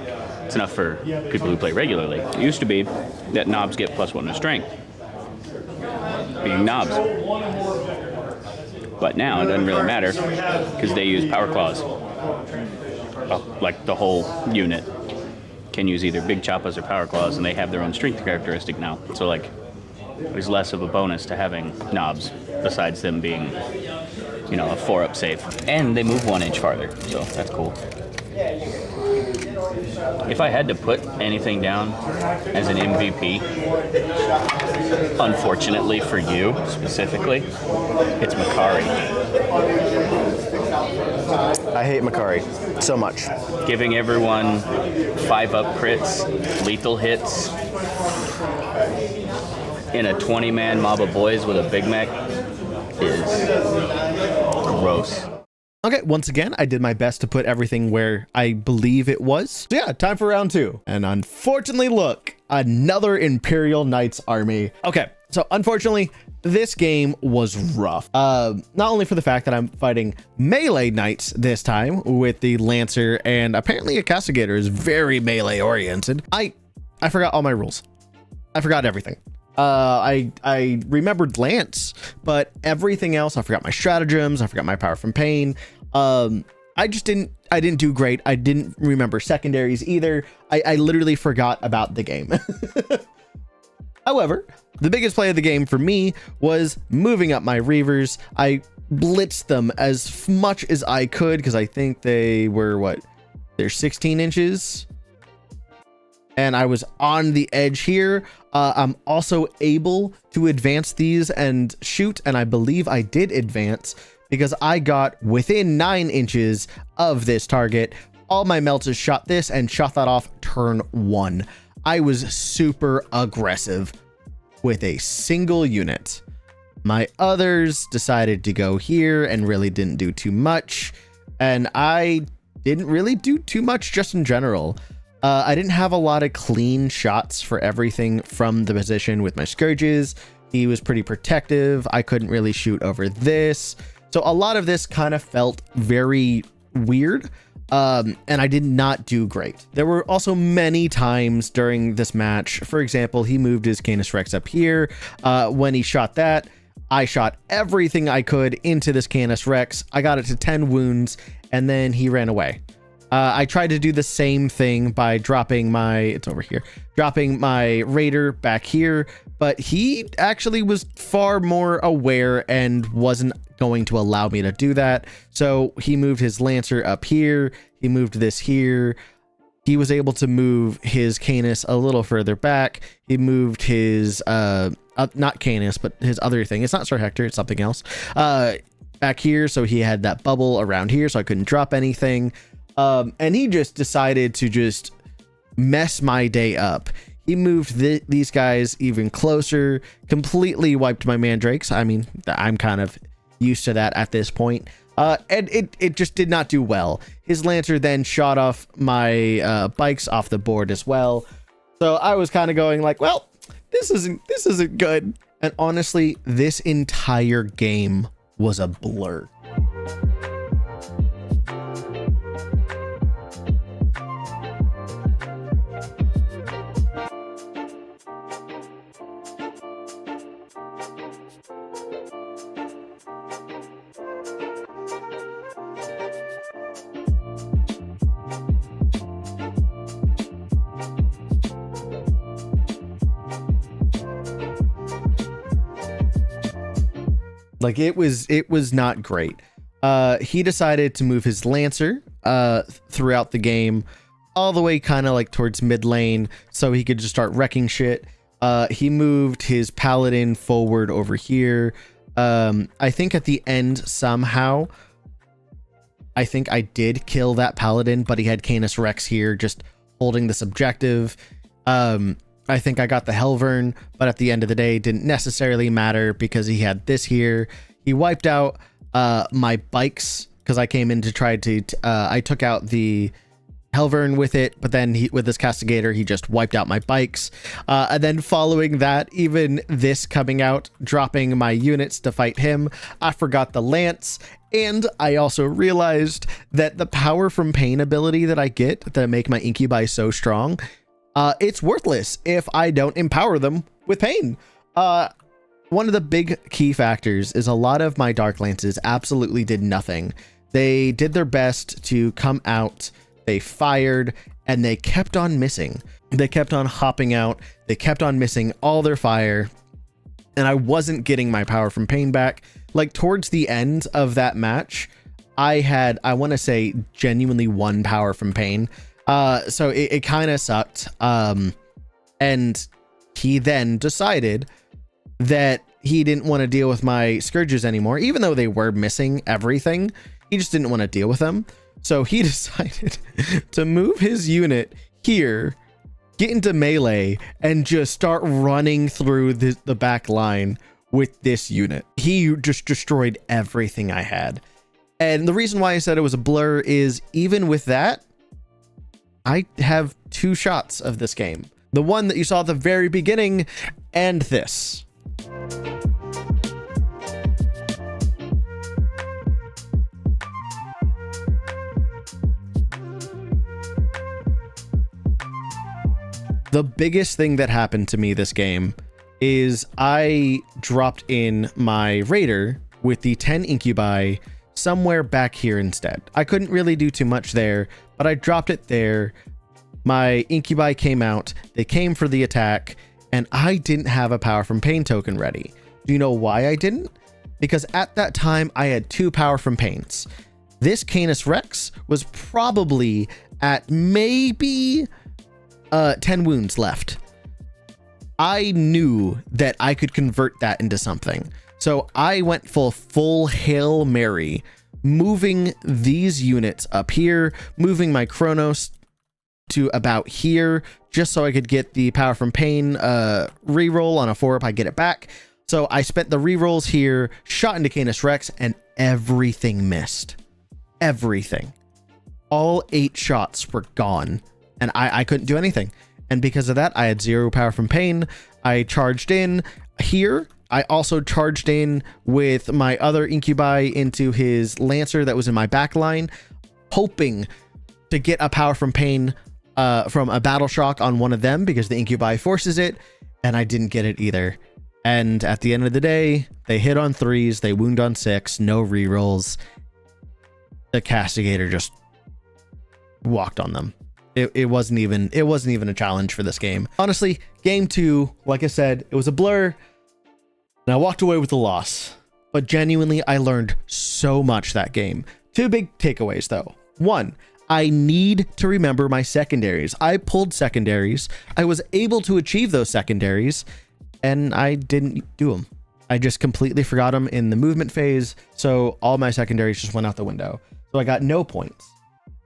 It's enough for people who play regularly. It used to be that knobs get +1 to strength, being knobs. But now it doesn't really matter because they use power claws. Like the whole unit can use either big choppas or power claws, and they have their own strength characteristic now. So like, there's less of a bonus to having knobs besides them being, you know, a 4-up save. And they move 1 inch farther, so that's cool. If I had to put anything down as an MVP, unfortunately for you specifically, it's Makari. I hate Makari so much. Giving everyone 5-up crits, lethal hits, in a 20-man mob of boys with a Big Mac is gross. Okay, once again, I did my best to put everything where I believe it was. So yeah, time for round 2. And unfortunately, look, another Imperial Knights army. Okay, so unfortunately, this game was rough. Not only for the fact that I'm fighting melee knights this time with the Lancer, and apparently a Castigator is very melee oriented. I forgot all my rules. I forgot everything. I remembered Lance, but everything else, I forgot my stratagems. I forgot my power from pain. I didn't do great. I didn't remember secondaries either. I literally forgot about the game. However, the biggest play of the game for me was moving up my Reavers. I blitzed them as much as I could because I think they were they're 16 inches. And I was on the edge here. I'm also able to advance these and shoot, and I believe I did advance because I got within 9 inches of this target. All my melters shot this and shot that off turn 1. I was super aggressive with a single unit. My others decided to go here and really didn't do too much. And I didn't really do too much just in general. I didn't have a lot of clean shots for everything from the position with my Scourges. He was pretty protective. I couldn't really shoot over this. So a lot of this kind of felt very weird. And I did not do great. There were also many times during this match. For example, he moved his Canis Rex up here. When he shot that, I shot everything I could into this Canis Rex. I got it to 10 wounds, and then he ran away. I tried to do the same thing by dropping my Raider back here, but he actually was far more aware and wasn't going to allow me to do that. So he moved his Lancer up here. He moved this here. He was able to move his Canis a little further back. He moved his, not Canis, but his other thing. It's not Sir Hector, it's something else. Back here, so he had that bubble around here, so I couldn't drop anything. And he just decided to just mess my day up. He moved these guys even closer, completely wiped my Mandrakes. I mean, I'm kind of used to that at this point. And it just did not do well. His Lancer then shot off my bikes off the board as well. So I was kind of going like, well, this isn't good. And honestly, this entire game was a blur. Like it was not great. He decided to move his Lancer throughout the game, all the way kind of like towards mid lane, so he could just start wrecking shit. He moved his Paladin forward over here. I think at the end somehow, I think I did kill that Paladin, but he had Canis Rex here just holding this objective. I think I got the Helvern, but at the end of the day, it didn't necessarily matter because he had this here. He wiped out my bikes because I came in to try to, I took out the Helvern with it, but then with this Castigator, he just wiped out my bikes. And then following that, even this coming out, dropping my units to fight him, I forgot the Lance. And I also realized that the power from pain ability that I get that make my Incubi so strong, it's worthless if I don't empower them with pain. One of the big key factors is a lot of my Dark Lances absolutely did nothing. They did their best to come out, they fired, and they kept on missing. They kept on hopping out, they kept on missing all their fire, and I wasn't getting my power from pain back. Like towards the end of that match, I had, I want to say, genuinely 1 power from pain. So it kind of sucked. And he then decided that he didn't want to deal with my Scourges anymore, even though they were missing everything. He just didn't want to deal with them. So he decided to move his unit here, get into melee, and just start running through the back line with this unit. He just destroyed everything I had. And the reason why I said it was a blur is even with that, I have 2 shots of this game. The one that you saw at the very beginning and this. The biggest thing that happened to me this game is I dropped in my Raider with the 10 incubi somewhere back here instead. I couldn't really do too much there, but I dropped it there. My incubi came out, they came for the attack, and I didn't have a Power from Pain token ready. Do you know why I didn't? Because at that time I had 2 Power from Pains. This Canis Rex was probably at maybe 10 wounds left. I knew that I could convert that into something. So I went full Hail Mary, moving these units up here, moving my Chronos to about here, just so I could get the Power from Pain reroll on a 4-up, I get it back. So I spent the rerolls here, shot into Canis Rex, and everything missed. Everything. All 8 shots were gone, and I couldn't do anything. And because of that, I had 0 Power from Pain. I charged in here. I also charged in with my other incubi into his Lancer that was in my back line, hoping to get a Power from Pain from a Battle Shock on one of them because the incubi forces it, and I didn't get it either. And at the end of the day, they hit on 3s, they wound on 6, no rerolls. The Castigator just walked on them. It wasn't even a challenge for this game. Honestly, game 2, like I said, it was a blur, and I walked away with a loss. But genuinely, I learned so much that game. 2 big takeaways though. 1, I need to remember my secondaries. I pulled secondaries. I was able to achieve those secondaries, and I didn't do them. I just completely forgot them in the movement phase, so all my secondaries just went out the window. So I got no points.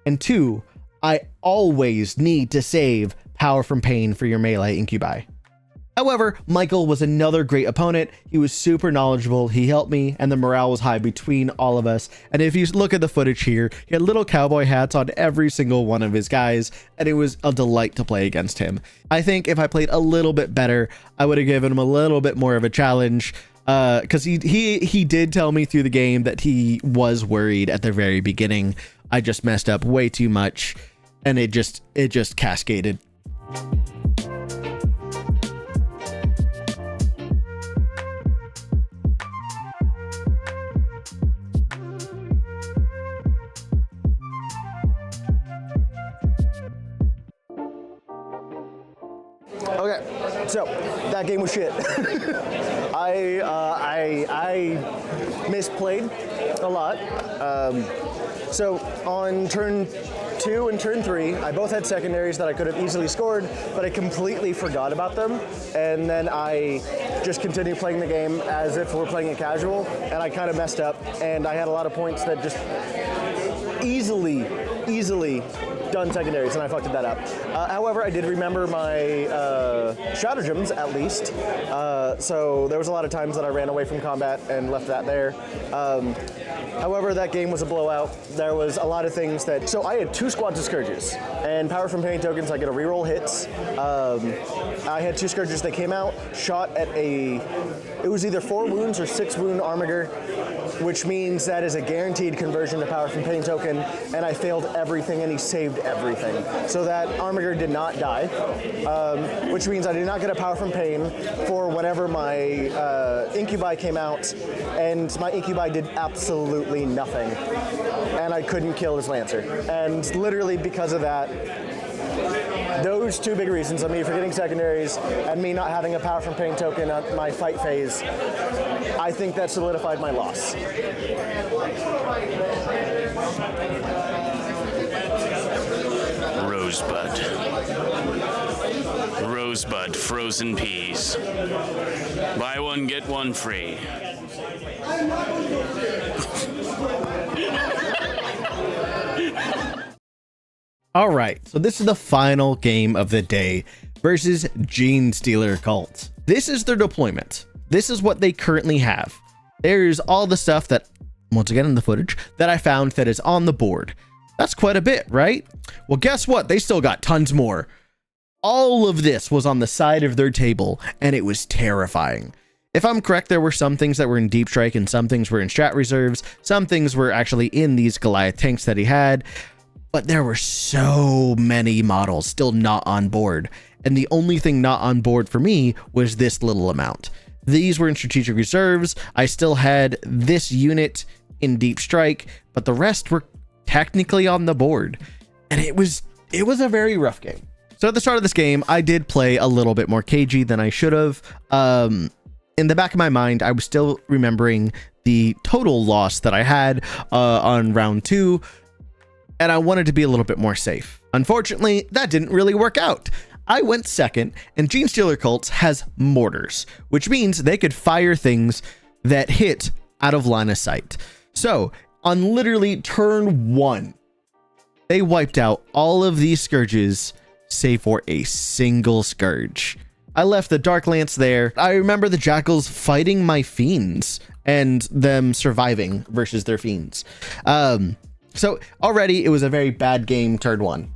And 2, I always need to save Power from Pain for your melee incubi. However, Michael was another great opponent. He was super knowledgeable. He helped me, and the morale was high between all of us. And if you look at the footage here, he had little cowboy hats on every single one of his guys, and it was a delight to play against him. I think if I played a little bit better, I would have given him a little bit more of a challenge, because he did tell me through the game that he was worried at the very beginning. I just messed up way too much, and it just cascaded. Okay, so that game was shit. I misplayed a lot. So on turn 2 and turn 3, I both had secondaries that I could have easily scored, but I completely forgot about them. And then I just continued playing the game as if we're playing it casual, and I kind of messed up, and I had a lot of points that just easily done secondaries, and I fucked that up. However, I did remember my stratagems, at least. So there was a lot of times that I ran away from combat and left that there. However, that game was a blowout. There was a lot of things that... So I had 2 squads of Scourges, and Power from Pain tokens, I get a reroll hits. I had 2 Scourges that came out, shot at a... It was either 4 wounds or 6 wound Armiger, which means that is a guaranteed conversion to Power from Pain token, and I failed everything, and he saved everything. So that Armiger did not die, which means I did not get a Power from Pain for whenever my Incubi came out, and my Incubi did absolutely nothing. And I couldn't kill his Lancer. And literally because of that, those 2 big reasons of me forgetting secondaries and me not having a Power from Pain token at my fight phase, I think that solidified my loss. Rosebud. Rosebud frozen peas. Buy one, get one free. All right, so this is the final game of the day versus Gene Stealer Cult. This is their deployment. This is what they currently have. There's all the stuff that once again in the footage, that I found that is on the board. That's quite a bit, right? Well, guess what? They still got tons more. All of this was on the side of their table, and it was terrifying. If I'm correct, there were some things that were in Deep Strike and some things were in strat reserves. Some things were actually in these Goliath tanks that he had, but there were so many models still not on board. And the only thing not on board for me was this little amount. These were in strategic reserves. I still had this unit in Deep Strike, but the rest were technically on the board. And it was a very rough game. So at the start of this game, I did play a little bit more cagey than I should have. In the back of my mind, I was still remembering the total loss that I had on round 2, and I wanted to be a little bit more safe. Unfortunately, that didn't really work out. I went second, and Genestealer Cults has mortars, which means they could fire things that hit out of line of sight. So on literally turn 1, they wiped out all of these Scourges save for a single Scourge. I left the Dark Lance there. I remember the Jackals fighting my Fiends and them surviving versus their Fiends. So already it was a very bad game turn 1.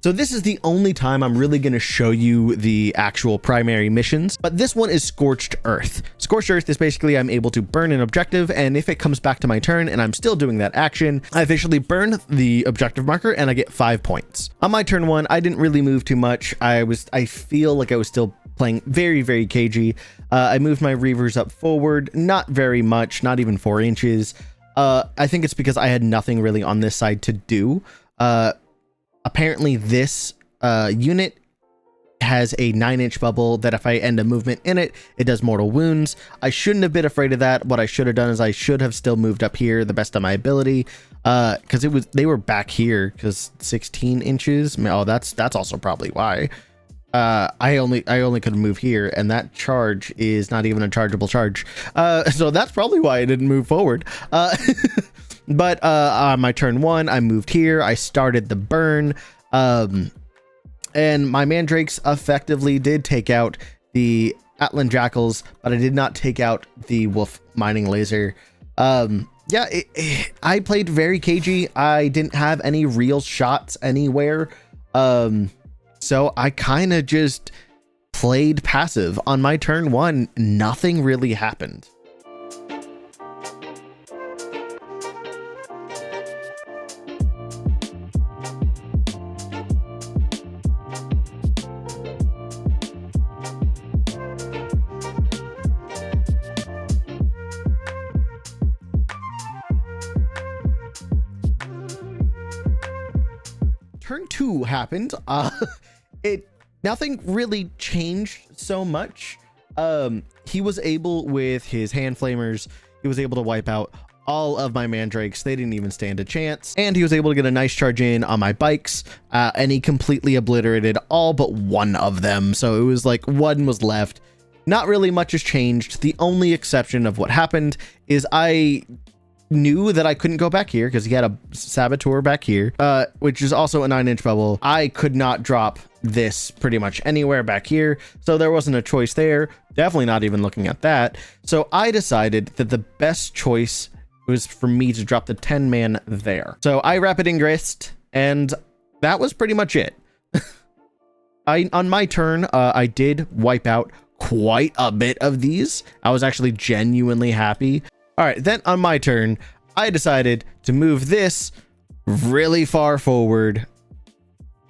So this is the only time I'm really going to show you the actual primary missions, but this one is Scorched Earth. Scorched Earth is basically I'm able to burn an objective, and if it comes back to my turn and I'm still doing that action, I officially burn the objective marker and I get 5 points. On my turn 1, I didn't really move too much. I feel like I was still playing very, very cagey. I moved my Reavers up forward, not very much, not even 4 inches. I think it's because I had nothing really on this side to do. Apparently this unit has a 9-inch bubble that if I end a movement in it, it does mortal wounds. I shouldn't have been afraid of that. What I should have done is I should have still moved up here the best of my ability, because they were back here, because 16 inches. Oh, that's also probably why. I only could move here, and that charge is not even a chargeable charge. So that's probably why I didn't move forward. But on my turn 1, I moved here. I started the burn, and my Mandrakes effectively did take out the Atlan Jackals, but I did not take out the Wolf Mining Laser. Yeah, I played very cagey. I didn't have any real shots anywhere, so I kind of just played passive. On my turn 1, nothing really happened. Turn 2 happened. Nothing really changed so much. He was able, with his hand flamers, he was able to wipe out all of my Mandrakes. They didn't even stand a chance. And he was able to get a nice charge in on my bikes, and he completely obliterated all but one of them. So it was like one was left. Not really much has changed. The only exception of what happened is I knew that I couldn't go back here because he had a Saboteur back here, which is also a 9-inch bubble. I could not drop this pretty much anywhere back here, so there wasn't a choice there. Definitely not even looking at that. So I decided that the best choice was for me to drop the 10-man there. So I rapid ingressed, and that was pretty much it. On my turn, I did wipe out quite a bit of these. I was actually genuinely happy. All right, then on my turn, I decided to move this really far forward.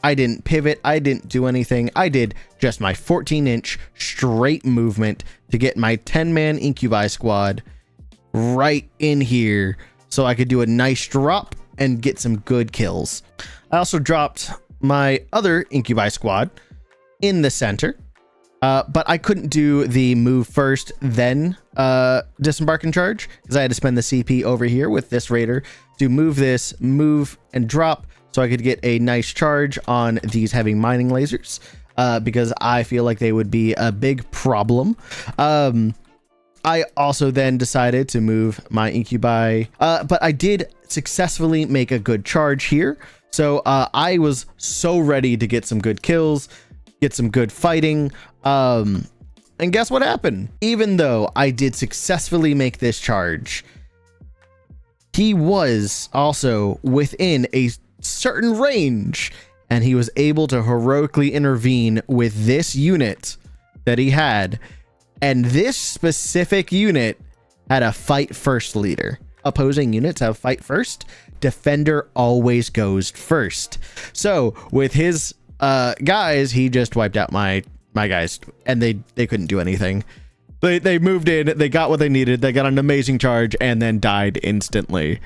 I didn't pivot. I didn't do anything. I did just my 14-inch straight movement to get my 10-man Incubi squad right in here so I could do a nice drop and get some good kills. I also dropped my other Incubi squad in the center. But I couldn't do the move first, then disembark and charge, because I had to spend the CP over here with this raider to move this, move and drop, so I could get a nice charge on these heavy mining lasers. because I feel like they would be a big problem. I also then decided to move my incubi, but I did successfully make a good charge here. So I was so ready to get some good kills, get some good fighting. And guess what happened? Even though I did successfully make this charge, he was also within a certain range, and he was able to heroically intervene with this unit that he had. And this specific unit had a fight first leader. Opposing units have fight first. Defender always goes first. So with his guys, he just wiped out my guys, and they couldn't do anything. They moved in, they got what they needed, they got an amazing charge, and then died instantly.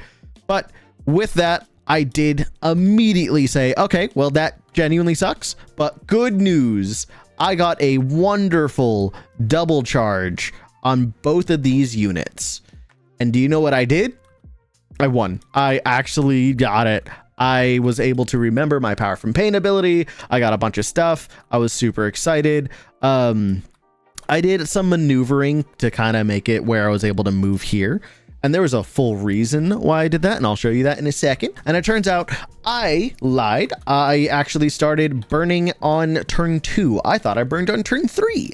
But with that, I did immediately say, okay, well, that genuinely sucks, but good news. I got a wonderful double charge on both of these units. And do you know what I did? I won. I actually got it. I was able to remember my Power from Pain ability. I got a bunch of stuff. I was super excited. I did some maneuvering to kind of make it where I was able to move here. And there was a full reason why I did that, and I'll show you that in a second. And it turns out I lied. I actually started burning on turn 2. I thought I burned on turn 3.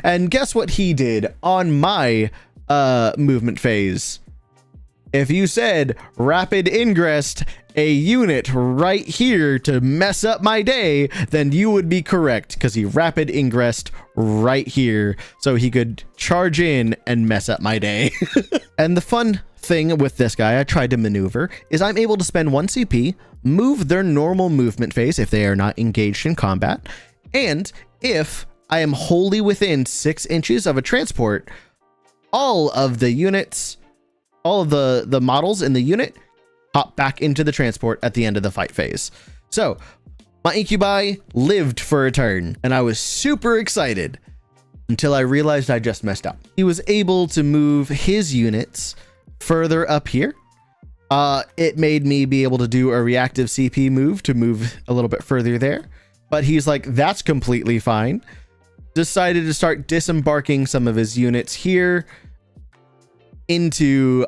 And guess what he did on my movement phase? If you said rapid ingressed a unit right here to mess up my day, then you would be correct, because he rapid ingressed right here so he could charge in and mess up my day. And the fun thing with this guy I tried to maneuver is I'm able to spend 1 CP, move their normal movement phase if they are not engaged in combat, and if I am wholly within 6 inches of a transport, all of the units, all of the models in the unit hop back into the transport at the end of the fight phase. So my incubi lived for a turn, and I was super excited until I realized I just messed up. He was able to move his units further up here. It made me be able to do a reactive CP move to move a little bit further there, but he's like, that's completely fine. Decided to start disembarking some of his units here into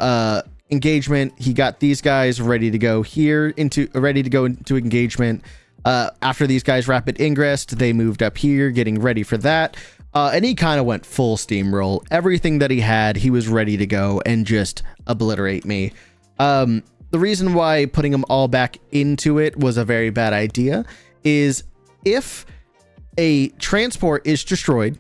engagement. He got these guys ready to go here into engagement. After these guys rapid ingressed, they moved up here getting ready for that. And he kind of went full steamroll. Everything that he had, he was ready to go and just obliterate me. The reason why putting them all back into it was a very bad idea is if a transport is destroyed,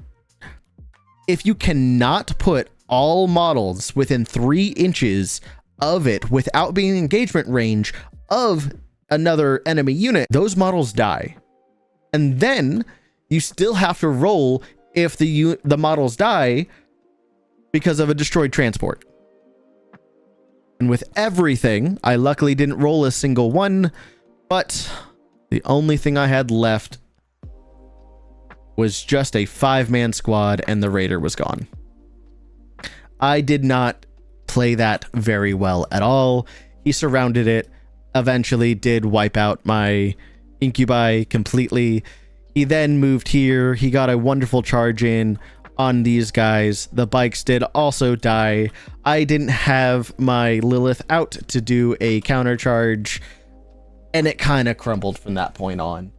if you cannot put all models within 3 inches of it without being in engagement range of another enemy unit, those models die. And then you still have to roll if the models die because of a destroyed transport. And with everything, I luckily didn't roll a single one, but the only thing I had left was just a 5-man squad, and the raider was gone. I did not play that very well at all. He surrounded it, eventually did wipe out my incubi completely. He then moved here. He got a wonderful charge in on these guys. The bikes did also die. I didn't have my Lilith out to do a counter charge, and it kind of crumbled from that point on.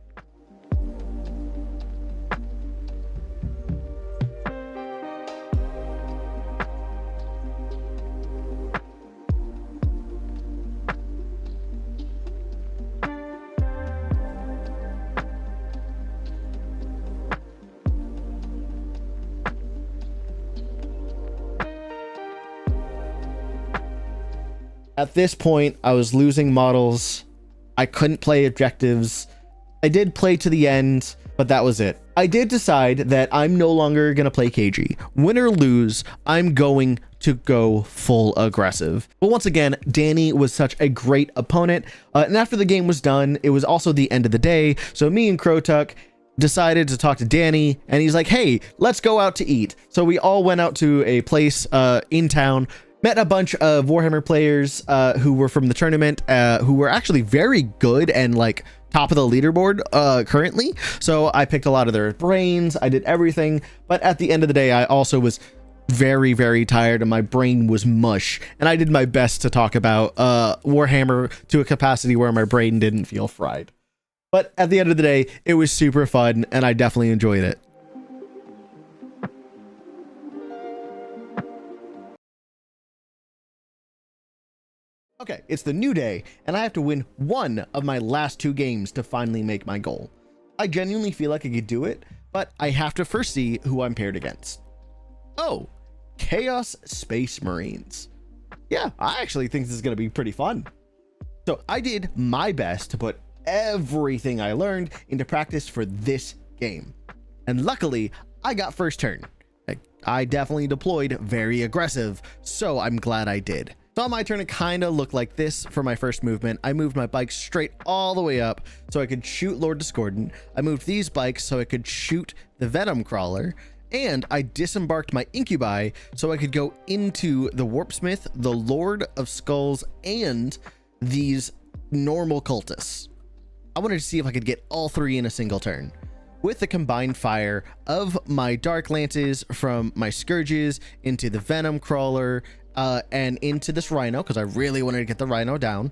At this point, I was losing models. I couldn't play objectives. I did play to the end, but that was it. I did decide that I'm no longer going to play KG. Win or lose, I'm going to go full aggressive. But once again, Danny was such a great opponent. And after the game was done, it was also the end of the day. So me and Krotuk decided to talk to Danny, and he's like, hey, let's go out to eat. So we all went out to a place in town, met a bunch of Warhammer players who were from the tournament, who were actually very good and like top of the leaderboard currently. So I picked a lot of their brains. I did everything. But at the end of the day, I also was very, very tired and my brain was mush. And I did my best to talk about Warhammer to a capacity where my brain didn't feel fried. But at the end of the day, it was super fun and I definitely enjoyed it. Okay, it's the new day, and I have to win one of my last 2 games to finally make my goal. I genuinely feel like I could do it, but I have to first see who I'm paired against. Oh, Chaos Space Marines. Yeah, I actually think this is going to be pretty fun. So I did my best to put everything I learned into practice for this game. And luckily, I got first turn. I definitely deployed very aggressive, so I'm glad I did. So on my turn, it kind of looked like this for my first movement. I moved my bike straight all the way up so I could shoot Lord Discordant. I moved these bikes so I could shoot the Venom Crawler. And I disembarked my Incubi so I could go into the Warpsmith, the Lord of Skulls, and these normal cultists. I wanted to see if I could get all 3 in a single turn. With the combined fire of my Dark Lances from my Scourges into the Venom Crawler, and into this Rhino, because I really wanted to get the Rhino down,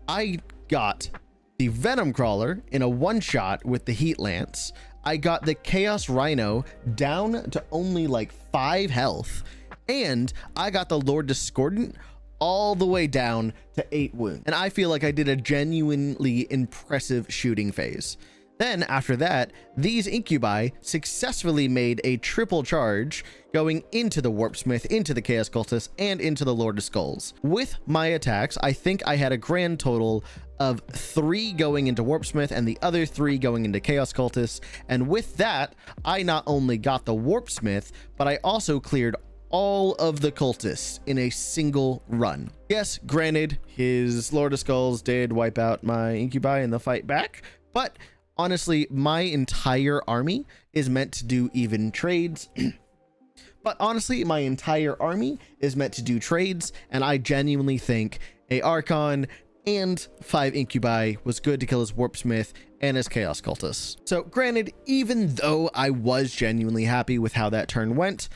I got the Venom Crawler in a one-shot with the Heat Lance. I got the Chaos Rhino down to only like 5 health, and I got the Lord Discordant all the way down to 8 wounds. And I feel like I did a genuinely impressive shooting phase. Then after that, these Incubi successfully made a triple charge going into the Warpsmith, into the Chaos Cultist, and into the Lord of Skulls. With my attacks, I think I had a grand total of 3 going into Warpsmith and the other 3 going into Chaos Cultist. And with that, I not only got the Warpsmith, but I also cleared all of the cultists in a single run. Yes, granted, his Lord of Skulls did wipe out my Incubi in the fight back, but honestly, my entire army is meant to do even trades. But honestly, my entire army is meant to do trades, and I genuinely think a Archon and 5 Incubi was good to kill his Warpsmith and his Chaos Cultist. So granted, even though I was genuinely happy with how that turn went,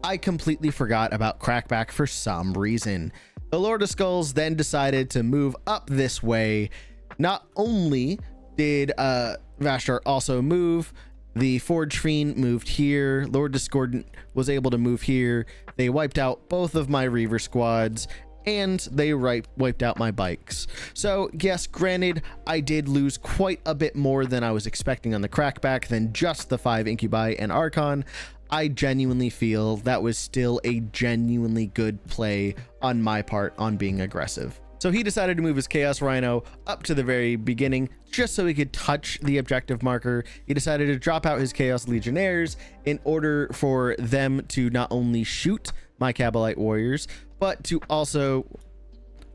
I completely forgot about Crackback for some reason. The Lord of Skulls then decided to move up this way. Not only did Vashtar also move, the Forge Fiend moved here, Lord Discordant was able to move here, they wiped out both of my Reaver squads, and they wiped out my bikes. So yes, granted, I did lose quite a bit more than I was expecting on the Crackback than just the 5 Incubi and Archon. I genuinely feel that was still a genuinely good play on my part on being aggressive. So he decided to move his Chaos Rhino up to the very beginning just so he could touch the objective marker. He decided to drop out his Chaos Legionnaires in order for them to not only shoot my Cabalite warriors, but to also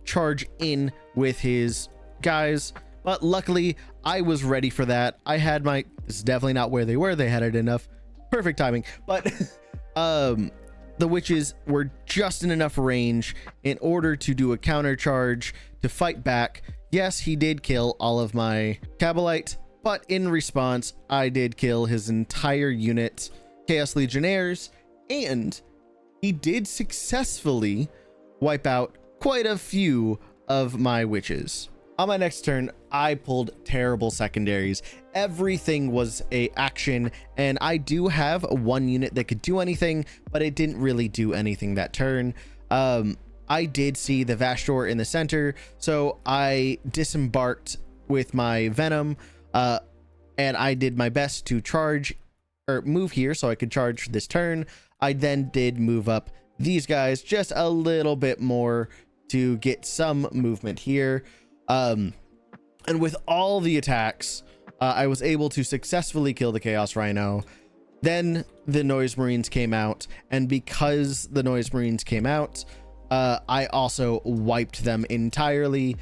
charge in with his guys. But luckily, I was ready for that. I had my... This is definitely not where they were. They had it enough. Perfect timing. But the witches were just in enough range in order to do a counter charge to fight back. Yes, he did kill all of my Cabalite, but in response, I did kill his entire unit, Chaos Legionnaires, and he did successfully wipe out quite a few of my witches. On my next turn, I pulled terrible secondaries. Everything was a action, and I do have one unit that could do anything, but it didn't really do anything that turn. I did see the Vashtor in the center, so I disembarked with my Venom, and I did my best to charge or move here so I could charge this turn. I then did move up these guys just a little bit more to get some movement here. And with all the attacks, I was able to successfully kill the Chaos Rhino. Then the Noise Marines came out, and because the Noise Marines came out, I also wiped them entirely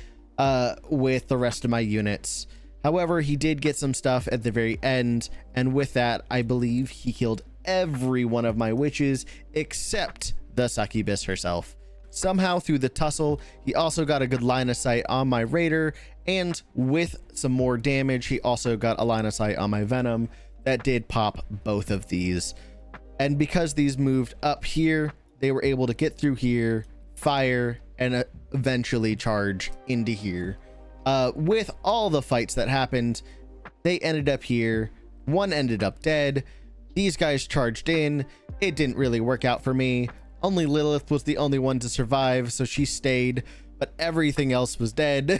with the rest of my units. However, he did get some stuff at the very end, and with that, I believe he killed every one of my witches except the Succubus herself. Somehow through the tussle, he also got a good line of sight on my Raider, and with some more damage, he also got a line of sight on my Venom that did pop both of these. And because these moved up here, they were able to get through here, fire, and eventually charge into here. With all the fights that happened, they ended up here. One ended up dead. These guys charged in. It didn't really work out for me. Only Lilith was the only one to survive, so she stayed, but everything else was dead.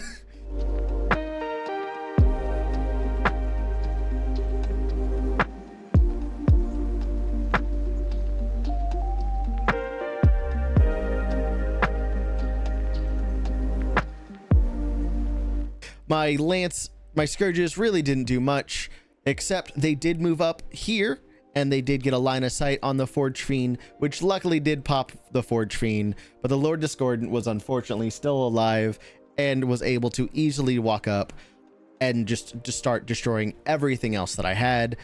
My Scourges really didn't do much, except they did move up here, and they did get a line of sight on the Forge Fiend, which luckily did pop the Forge Fiend, but the Lord Discordant was unfortunately still alive and was able to easily walk up and just start destroying everything else that I had.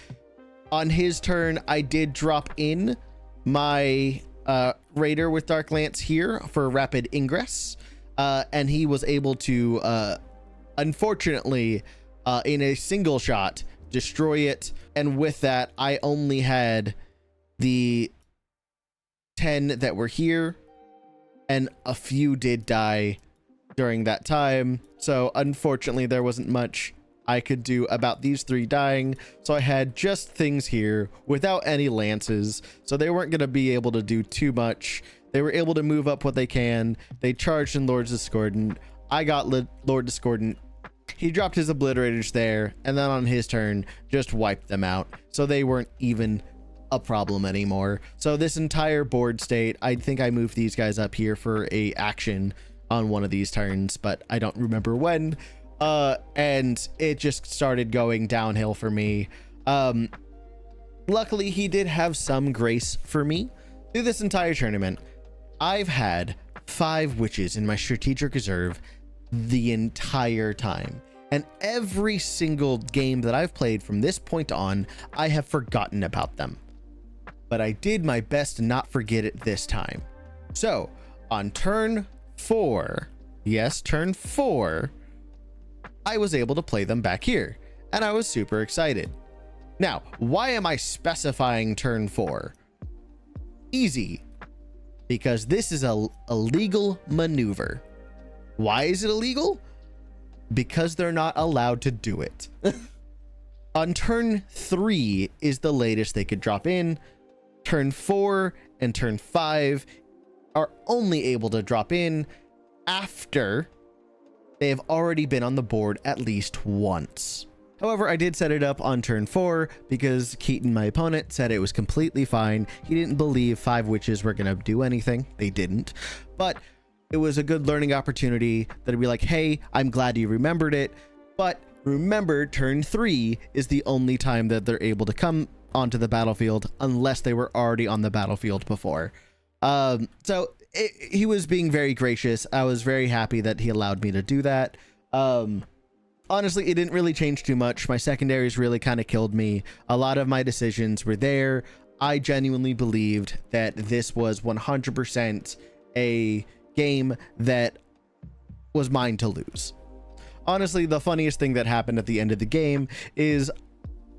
On his turn, I did drop in my Raider with Dark Lance here for rapid ingress, and he was able to, unfortunately, in a single shot, destroy it. And with that, I only had the 10 that were here, and a few did die during that time. So unfortunately, there wasn't much I could do about these 3 dying. So I had just things here without any lances, so they weren't going to be able to do too much. They were able to move up what they can. They charged in Lord Discordant. I got Lord Discordant. He dropped his obliterators there, and then on his turn, just wiped them out. So they weren't even a problem anymore. So this entire board state, I think I moved these guys up here for a action on one of these turns, but I don't remember when. And it just started going downhill for me. Luckily, he did have some grace for me through this entire tournament. I've had 5 witches in my strategic reserve the entire time, and every single game that I've played from this point on, I have forgotten about them, but I did my best to not forget it this time. So on turn 4, yes, turn 4, I was able to play them back here, and I was super excited. Now, why am I specifying turn 4? Easy, because this is a legal maneuver. Why is it illegal? Because they're not allowed to do it. On turn 3 is the latest they could drop in. Turn 4 and turn 5 are only able to drop in after they have already been on the board at least once. However, I did set it up on turn 4 because Keaton, my opponent, said it was completely fine. He didn't believe 5 witches were going to do anything. They didn't. But it was a good learning opportunity that'd be like, hey, I'm glad you remembered it. But remember, turn 3 is the only time that they're able to come onto the battlefield unless they were already on the battlefield before. He was being very gracious. I was very happy that he allowed me to do that. Honestly, it didn't really change too much. My secondaries really kind of killed me. A lot of my decisions were there. I genuinely believed that this was 100% a game that was mine to lose. Honestly, the funniest thing that happened at the end of the game is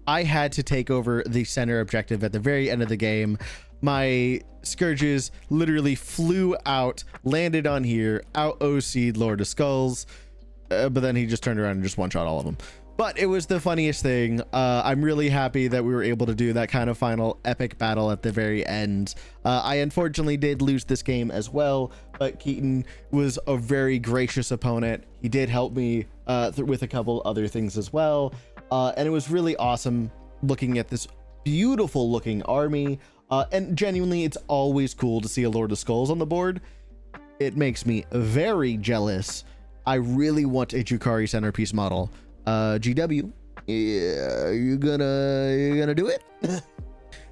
I had to take over the center objective at the very end of the game. My Scourges literally flew out, landed on here, out OC'd Lord of Skulls, but then he just turned around and just one-shot all of them. But it was the funniest thing. I'm really happy that we were able to do that kind of final epic battle at the very end. I unfortunately did lose this game as well, but Keaton was a very gracious opponent. He did help me with a couple other things as well. And it was really awesome looking at this beautiful looking army. And genuinely, it's always cool to see a Lord of Skulls on the board. It makes me very jealous. I really want a Drukhari centerpiece model. GW, yeah, you gonna do it?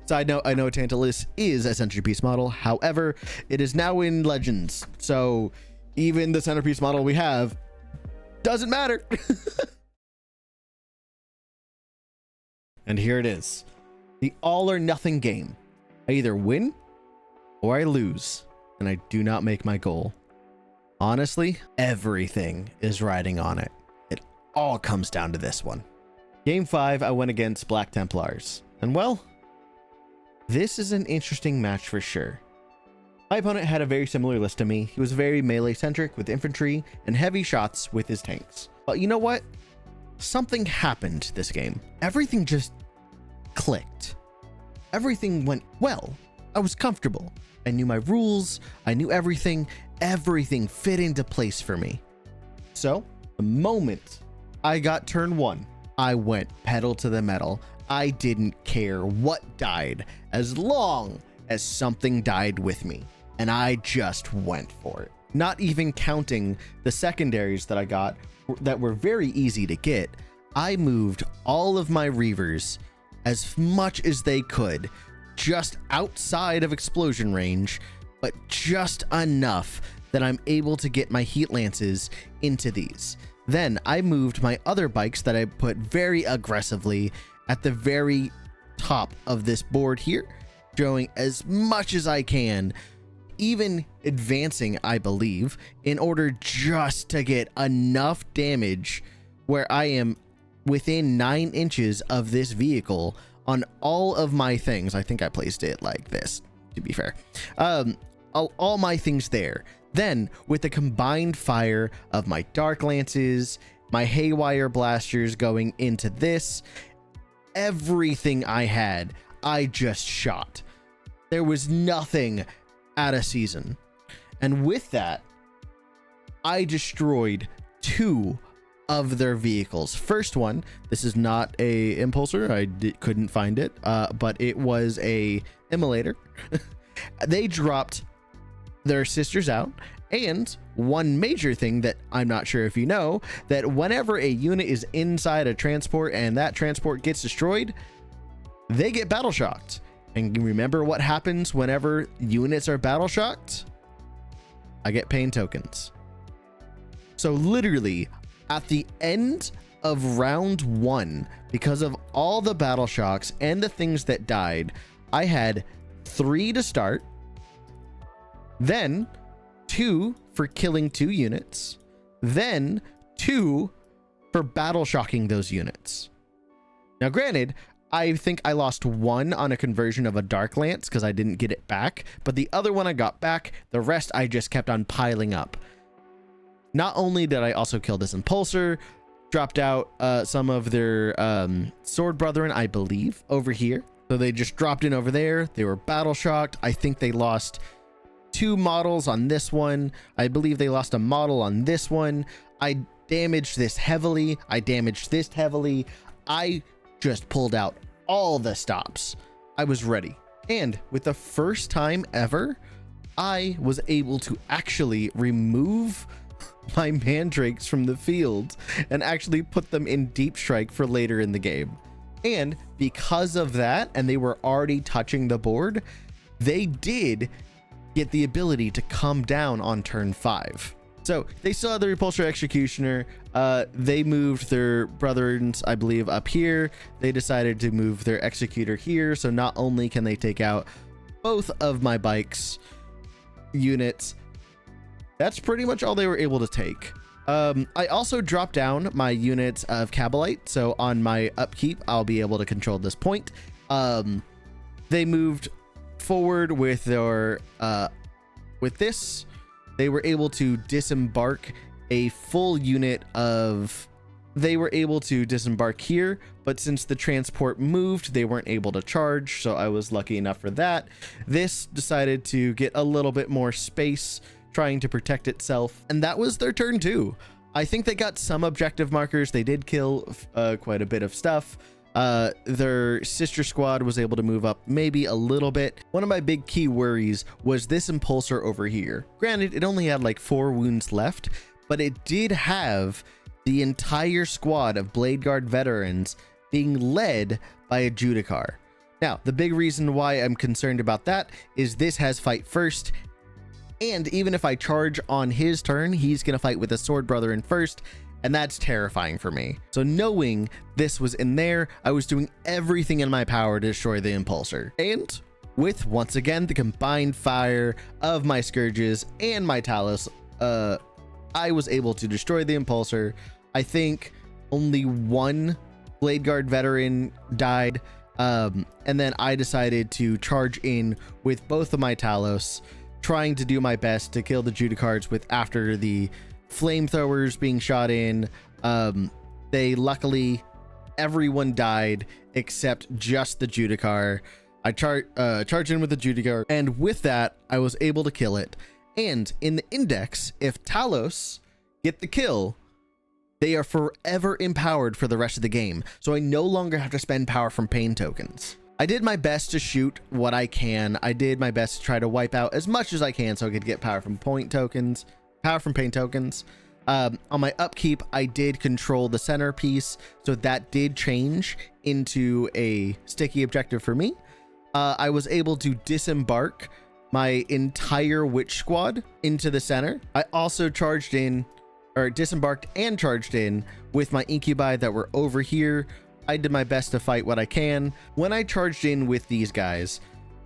So I know Tantalus is a centerpiece model. However, it is now in Legends, so even the centerpiece model we have doesn't matter. And here it is, the all or nothing game. I either win or I lose. and I do not make my goal, honestly, everything is riding on it. It all comes down to this one. Game 5, I went against Black Templars. And well, this is an interesting match for sure. My opponent had a very similar list to me. He was very melee-centric with infantry and heavy shots with his tanks. But you know what? Something happened this game. Everything just clicked. Everything went well. I was comfortable. I knew my rules. I knew everything. Everything fit into place for me. So, the moment I got turn 1, I went pedal to the metal. I didn't care what died as long as something died with me. And I just went for it. Not even counting the secondaries that I got that were very easy to get. I moved all of my Reavers as much as they could, just outside of explosion range, but just enough that I'm able to get my Heat Lances into these. Then I moved my other bikes that I put very aggressively at the very top of this board here, showing as much as I can, even advancing, I believe, in order just to get enough damage where I am within 9 inches of this vehicle on all of my things. I think I placed it like this, to be fair. All my things there. Then, with the combined fire of my Dark Lances, my Haywire Blasters going into this, everything I had, I just shot. There was nothing out of season. And with that, I destroyed 2 of their vehicles. First one, this is not a impulsor. I couldn't find it, but it was a immolator. They dropped their sisters out. And one major thing that I'm not sure if you know, that whenever a unit is inside a transport and that transport gets destroyed, they get battle shocked. And you remember what happens whenever units are battle shocked? I get pain tokens. So literally at the end of round 1, because of all the battle shocks and the things that died, I had 3 to start, then 2 for killing 2 units, then 2 for battle shocking those units. Now granted, I think I lost 1 on a conversion of a Dark Lance because I didn't get it back, but the other one I got back. The rest I just kept on piling up. Not only did I also kill this Impulsor, dropped out some of their Sword Brethren, I believe, over here. So they just dropped in over there. They were battle shocked. I think they lost 2 models on this one. I believe they lost a model on this one. I damaged this heavily. I damaged this heavily. I just pulled out all the stops. I was ready. And with the first time ever, I was able to actually remove my mandrakes from the field and actually put them in deep strike for later in the game. And because of that, and they were already touching the board, they did get the ability to come down on turn 5. So they still had the Repulsor Executioner. They moved their Brethrens, I believe, up here. They decided to move their Executor here. So not only can they take out both of my bikes units, that's pretty much all they were able to take. I also dropped down my units of Cabalite. So on my upkeep, I'll be able to control this point. They moved forward with their with this. They were able to disembark a full unit of, they were able to disembark here, but since the transport moved, they weren't able to charge. So I was lucky enough for that. This decided to get a little bit more space, trying to protect itself. And that was their turn 2. I think they got some objective markers. They did kill quite a bit of stuff. Their sister squad was able to move up maybe a little bit. One of my big key worries was this Impulsor over here. Granted, it only had like 4 wounds left, but it did have the entire squad of Blade Guard veterans being led by a Judicar. Now, the big reason why I'm concerned about that is this has fight first, and even if I charge on his turn, he's going to fight with a Sword Brethren first, and that's terrifying for me. So knowing this was in there, I was doing everything in my power to destroy the Impulsor. And with once again the combined fire of my Scourges and my Talos, I was able to destroy the Impulsor. I think only one Blade Guard veteran died, and then I decided to charge in with both of my Talos, trying to do my best to kill the Judicards with after the flamethrowers being shot in. They luckily, everyone died except just the Judicar. I charged in with the Judicar, and with that, I was able to kill it. And in the index, if Talos get the kill, they are forever empowered for the rest of the game. So I no longer have to spend power from pain tokens. I did my best to shoot what I can. I did my best to try to wipe out as much as I can so I could get power from pain tokens. On my upkeep, I did control the centerpiece, so that did change into a sticky objective for me. I was able to disembark my entire witch squad into the center. I also charged in, or disembarked and charged in with my incubi that were over here. I did my best to fight what I can. When I charged in with these guys,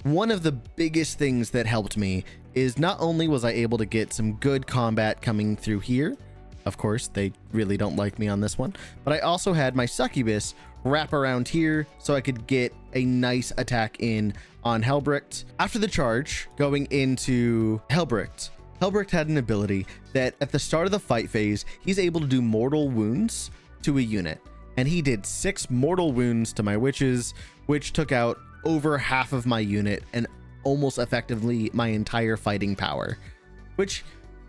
one of the biggest things that helped me is not only was I able to get some good combat coming through here, of course, they really don't like me on this one, but I also had my succubus wrap around here so I could get a nice attack in on Helbricht. After the charge, going into Helbricht had an ability that at the start of the fight phase, he's able to do mortal wounds to a unit. And he did 6 mortal wounds to my witches, which took out over half of my unit and almost effectively my entire fighting power, which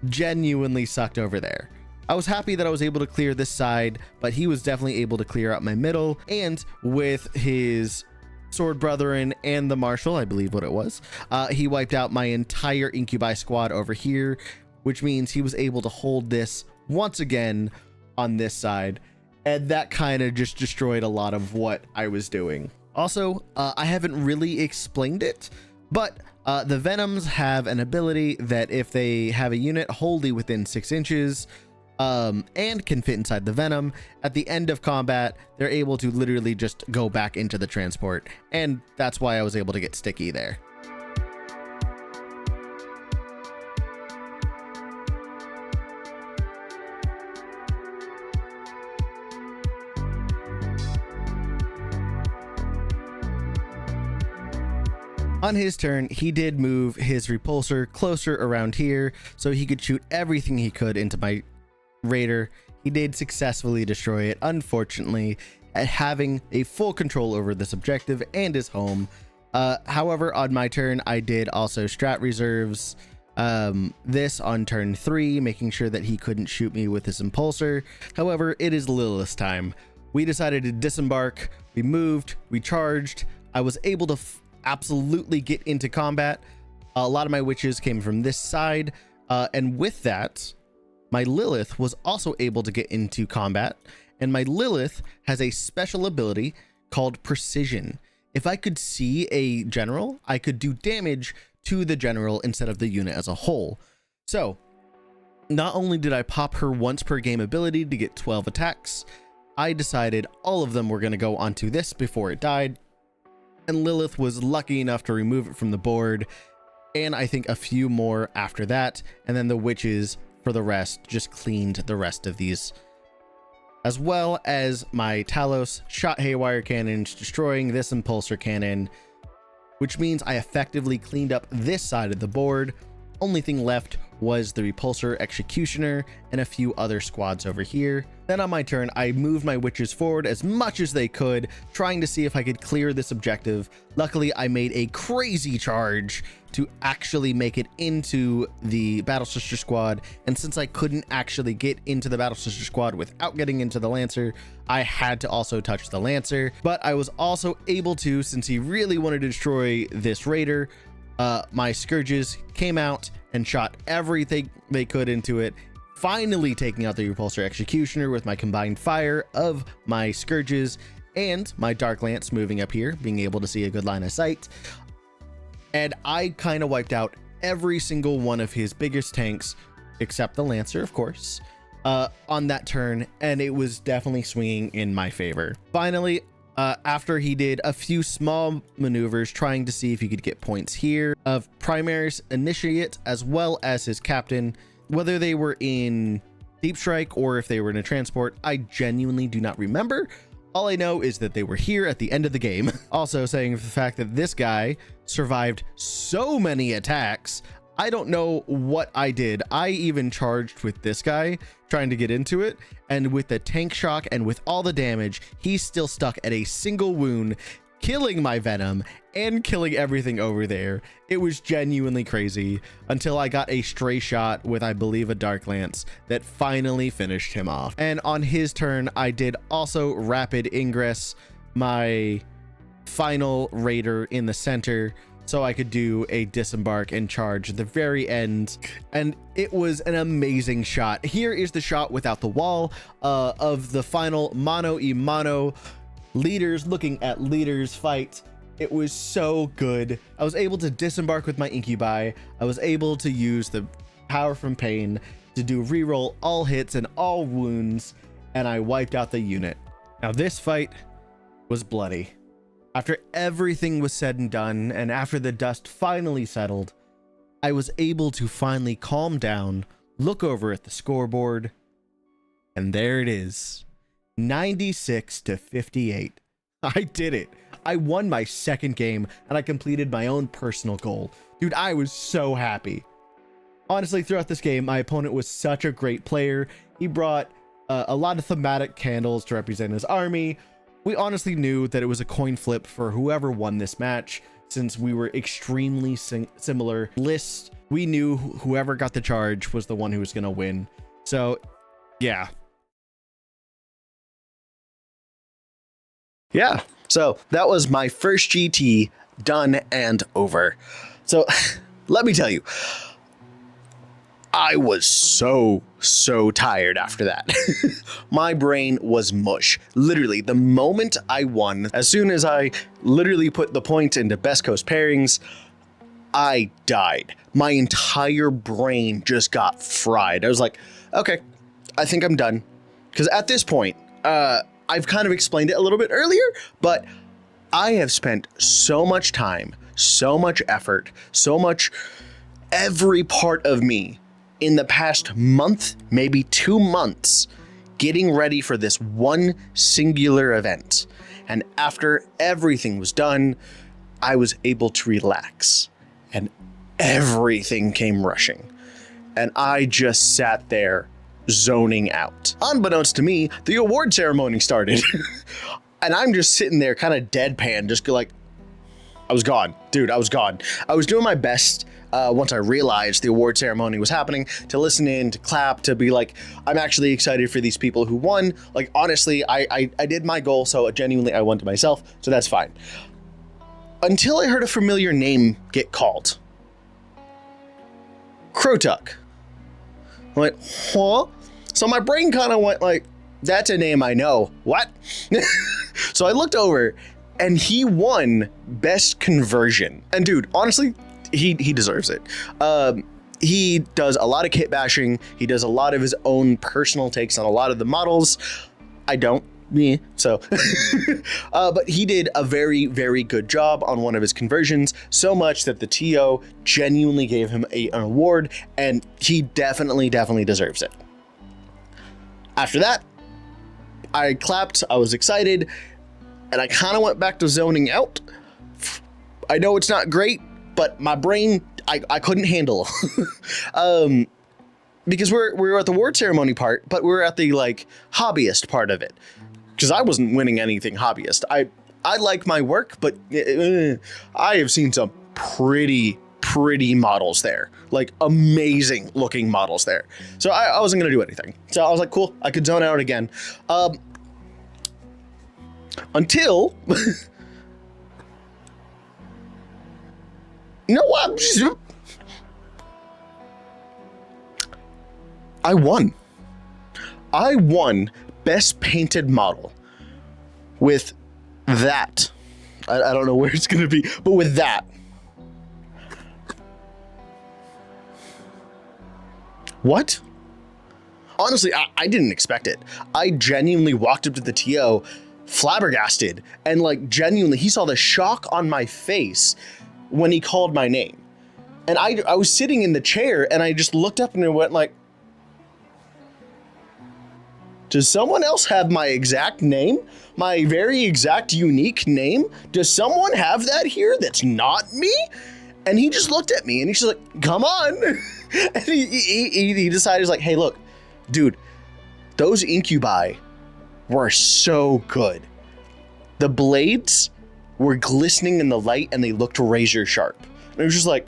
genuinely sucked over there. I was happy that I was able to clear this side, but he was definitely able to clear out my middle, and with his sword brethren and the marshal, I believe what it was, he wiped out my entire incubi squad over here, which means he was able to hold this once again on this side, and that kind of just destroyed a lot of what I was doing. Also, I haven't really explained it, but the Venoms have an ability that if they have a unit wholly within 6 inches, and can fit inside the Venom, at the end of combat, they're able to literally just go back into the transport. And that's why I was able to get sticky there. On his turn, he did move his repulsor closer around here so he could shoot everything he could into my Raider. He did successfully destroy it, unfortunately, at having a full control over this objective and his home. However, on my turn, I did also strat reserves this on turn 3, making sure that he couldn't shoot me with his impulsor. However, it is Lilith's time. We decided to disembark, we moved, we charged. I was able to absolutely get into combat. A lot of my witches came from this side, and with that, my Lilith was also able to get into combat, and my Lilith has a special ability called Precision. If I could see a general, I could do damage to the general instead of the unit as a whole. So, not only did I pop her once per game ability to get 12 attacks, I decided all of them were going to go onto this before it died, and Lilith was lucky enough to remove it from the board, and I think a few more after that, and then the witches for the rest just cleaned the rest of these, as well as my Talos shot haywire cannons, destroying this impulsor cannon, which means I effectively cleaned up this side of the board. Only thing left was the repulsor executioner and a few other squads over here. Then on my turn, I moved my witches forward as much as they could, trying to see if I could clear this objective. Luckily, I made a crazy charge to actually make it into the Battle Sister squad, and since I couldn't actually get into the Battle Sister squad without getting into the Lancer, I had to also touch the Lancer. But I was also able to, since he really wanted to destroy this Raider, my Scourges came out and shot everything they could into it, finally taking out the Repulsor Executioner with my combined fire of my Scourges and my Dark Lance moving up here, being able to see a good line of sight. And I kind of wiped out every single one of his biggest tanks, except the Lancer, of course, on that turn, and it was definitely swinging in my favor. Finally, After he did a few small maneuvers trying to see if he could get points here of Primaris Initiate as well as his captain, whether they were in Deep Strike or if they were in a transport, I genuinely do not remember. All I know is that they were here at the end of the game. Also saying the fact that this guy survived so many attacks. I don't know what I did. I even charged with this guy trying to get into it, and with the tank shock and with all the damage, he's still stuck at a single wound, killing my venom and killing everything over there. It was genuinely crazy until I got a stray shot with, I believe, a Dark Lance that finally finished him off. And on his turn, I did also rapid ingress my final raider in the center so I could do a disembark and charge at the very end. And it was an amazing shot. Here is the shot without the wall of the final mano-a-mano leaders looking at leaders fight. It was so good. I was able to disembark with my incubi. I was able to use the power from pain to do reroll all hits and all wounds, and I wiped out the unit. Now this fight was bloody. After everything was said and done, and after the dust finally settled, I was able to finally calm down, look over at the scoreboard, and there it is, 96 to 58. I did it. I won my second game, and I completed my own personal goal. Dude, I was so happy. Honestly, throughout this game, my opponent was such a great player. He brought a lot of thematic candles to represent his army. We honestly knew that it was a coin flip for whoever won this match, since we were extremely similar lists. We knew whoever got the charge was the one who was going to win. So, yeah. Yeah, so that was my first GT done and over. So let me tell you, I was so tired after that. My brain was mush. Literally, the moment I won, as soon as I literally put the point into Best Coast pairings, I died. My entire brain just got fried. I was like, okay, I think I'm done. Because at this point, I've kind of explained it a little bit earlier, but I have spent so much time, so much effort, so much every part of me in the past month, maybe 2 months, getting ready for this one singular event. And after everything was done, I was able to relax and everything came rushing. And I just sat there zoning out. Unbeknownst to me, the award ceremony started. And I'm just sitting there kind of deadpan, just like, I was gone. Dude, I was gone. I was doing my best once I realized the award ceremony was happening to listen in, to clap, to be like, I'm actually excited for these people who won. Like, honestly, I did my goal, so genuinely I won to myself, so that's fine. Until I heard a familiar name get called. Crotuck. I'm like, huh? So my brain kind of went like, that's a name I know. What? So I looked over and he won Best Conversion. And dude, honestly, he deserves it. He does a lot of kit bashing. He does a lot of his own personal takes on a lot of the models. I don't. Me. So, but he did a very, very good job on one of his conversions, so much that the TO genuinely gave him an award, and he definitely deserves it. After that, I clapped, I was excited, and I kind of went back to zoning out. I know it's not great, but my brain, I couldn't handle. Because we're at the award ceremony part, but we're at the like hobbyist part of it. Because I wasn't winning anything hobbyist. I like my work, but I have seen some pretty models there, like amazing looking models there. So I wasn't gonna do anything. So I was like, cool, I could zone out again. Until you know what? I won. I won Best Painted Model with that. I don't know where it's gonna be, but with that. What? Honestly, I didn't expect it. I genuinely walked up to the TO flabbergasted, and like genuinely, he saw the shock on my face when he called my name. And I was sitting in the chair and I just looked up and it went like, does someone else have my exact name? My very exact unique name? Does someone have that here that's not me? And he just looked at me and he's just like, come on. And he decided, he's like, hey, look, dude, those incubi were so good. The blades were glistening in the light and they looked razor sharp. And it was just like,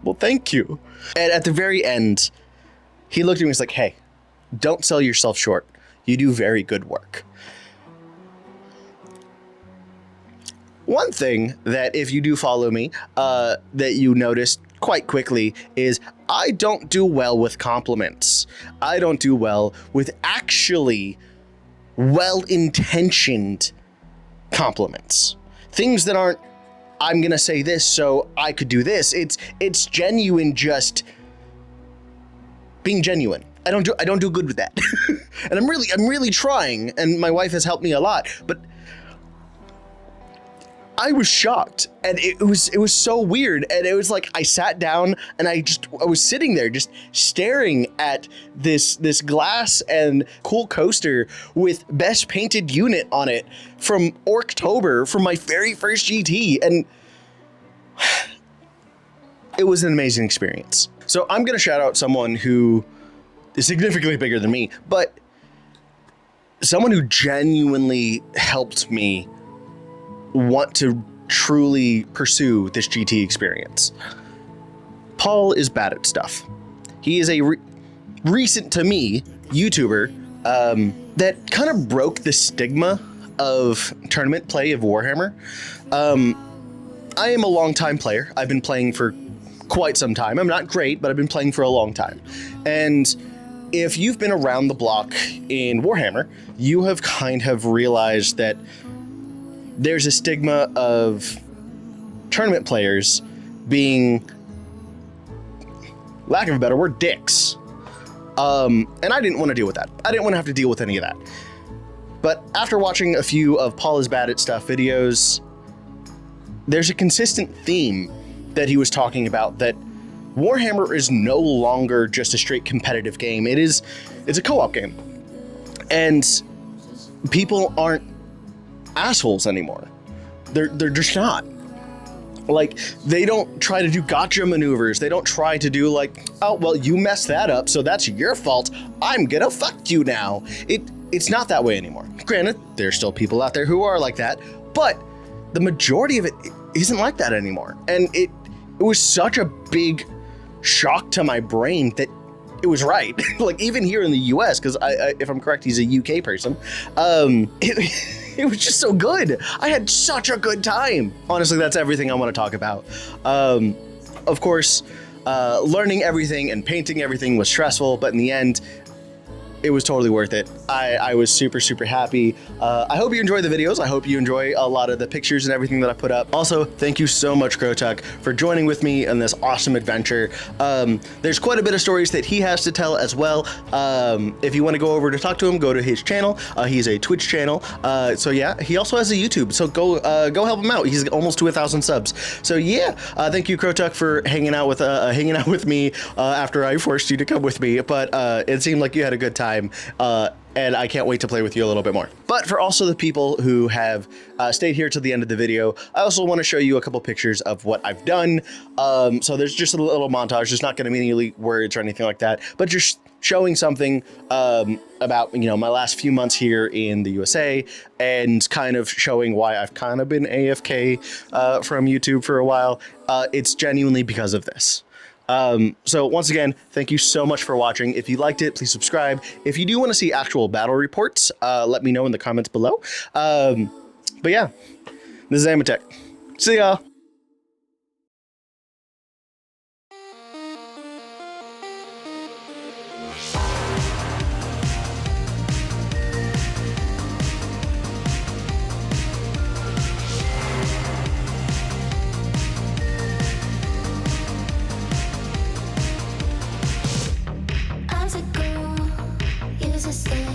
well, thank you. And at the very end, he looked at me and was like, hey, don't sell yourself short. You do very good work. One thing that if you do follow me, that you noticed quite quickly is I don't do well with compliments. I don't do well with actually well-intentioned compliments. Things that aren't, I'm gonna say this so I could do this. It's genuine, just being genuine. I don't do good with that. And I'm really trying, and my wife has helped me a lot, but I was shocked, and it was so weird. And it was like I sat down and I was sitting there just staring at this glass and cool coaster with best painted unit on it from Orktober, from my very first GT, and it was an amazing experience. So I'm gonna shout out someone who is significantly bigger than me, but someone who genuinely helped me want to truly pursue this GT experience. Paul is bad at stuff. He is a recent to me YouTuber that kind of broke the stigma of tournament play of Warhammer. I am a long-time player. I've been playing for quite some time. I'm not great, but I've been playing for a long time. And if you've been around the block in Warhammer, you have kind of realized that there's a stigma of tournament players being, lack of a better word, dicks. And I didn't want to deal with that. I didn't want to have to deal with any of that. But after watching a few of Paul is bad at stuff videos, there's a consistent theme that he was talking about, that Warhammer is no longer just a straight competitive game. It's a co-op game. And people aren't assholes anymore. They're just not. Like, they don't try to do gotcha maneuvers. They don't try to do like, oh, well, you messed that up, so that's your fault. I'm gonna fuck you now. It's not that way anymore. Granted, there's still people out there who are like that, but the majority of it isn't like that anymore. And it was such a big shock to my brain that it was right. Like, even here in the US, because if I'm correct, he's a UK person. It was just so good. I had such a good time. Honestly, that's everything I want to talk about. Of course, learning everything and painting everything was stressful, but in the end, it was totally worth it. I was super, super happy. I hope you enjoy the videos. I hope you enjoy a lot of the pictures and everything that I put up. Also, thank you so much, Krotuk, for joining with me in this awesome adventure. There's quite a bit of stories that he has to tell as well. If you want to go over to talk to him, go to his channel. He's a Twitch channel. So yeah, he also has a YouTube. So go help him out. He's almost to 1,000 subs. So yeah, thank you, Krotuk, for hanging out with me after I forced you to come with me. But it seemed like you had a good time. And I can't wait to play with you a little bit more. But for also the people who have stayed here to the end of the video, I also want to show you a couple pictures of what I've done. So there's just a little montage. There's not going to be any words or anything like that, but just showing something about, my last few months here in the USA, and kind of showing why I've kind of been AFK from YouTube for a while. It's genuinely because of this. So once again, thank you so much for watching. If you liked it, please subscribe. If you do want to see actual battle reports, let me know in the comments below. But yeah, this is Amatech. See ya. As a girl, use a step.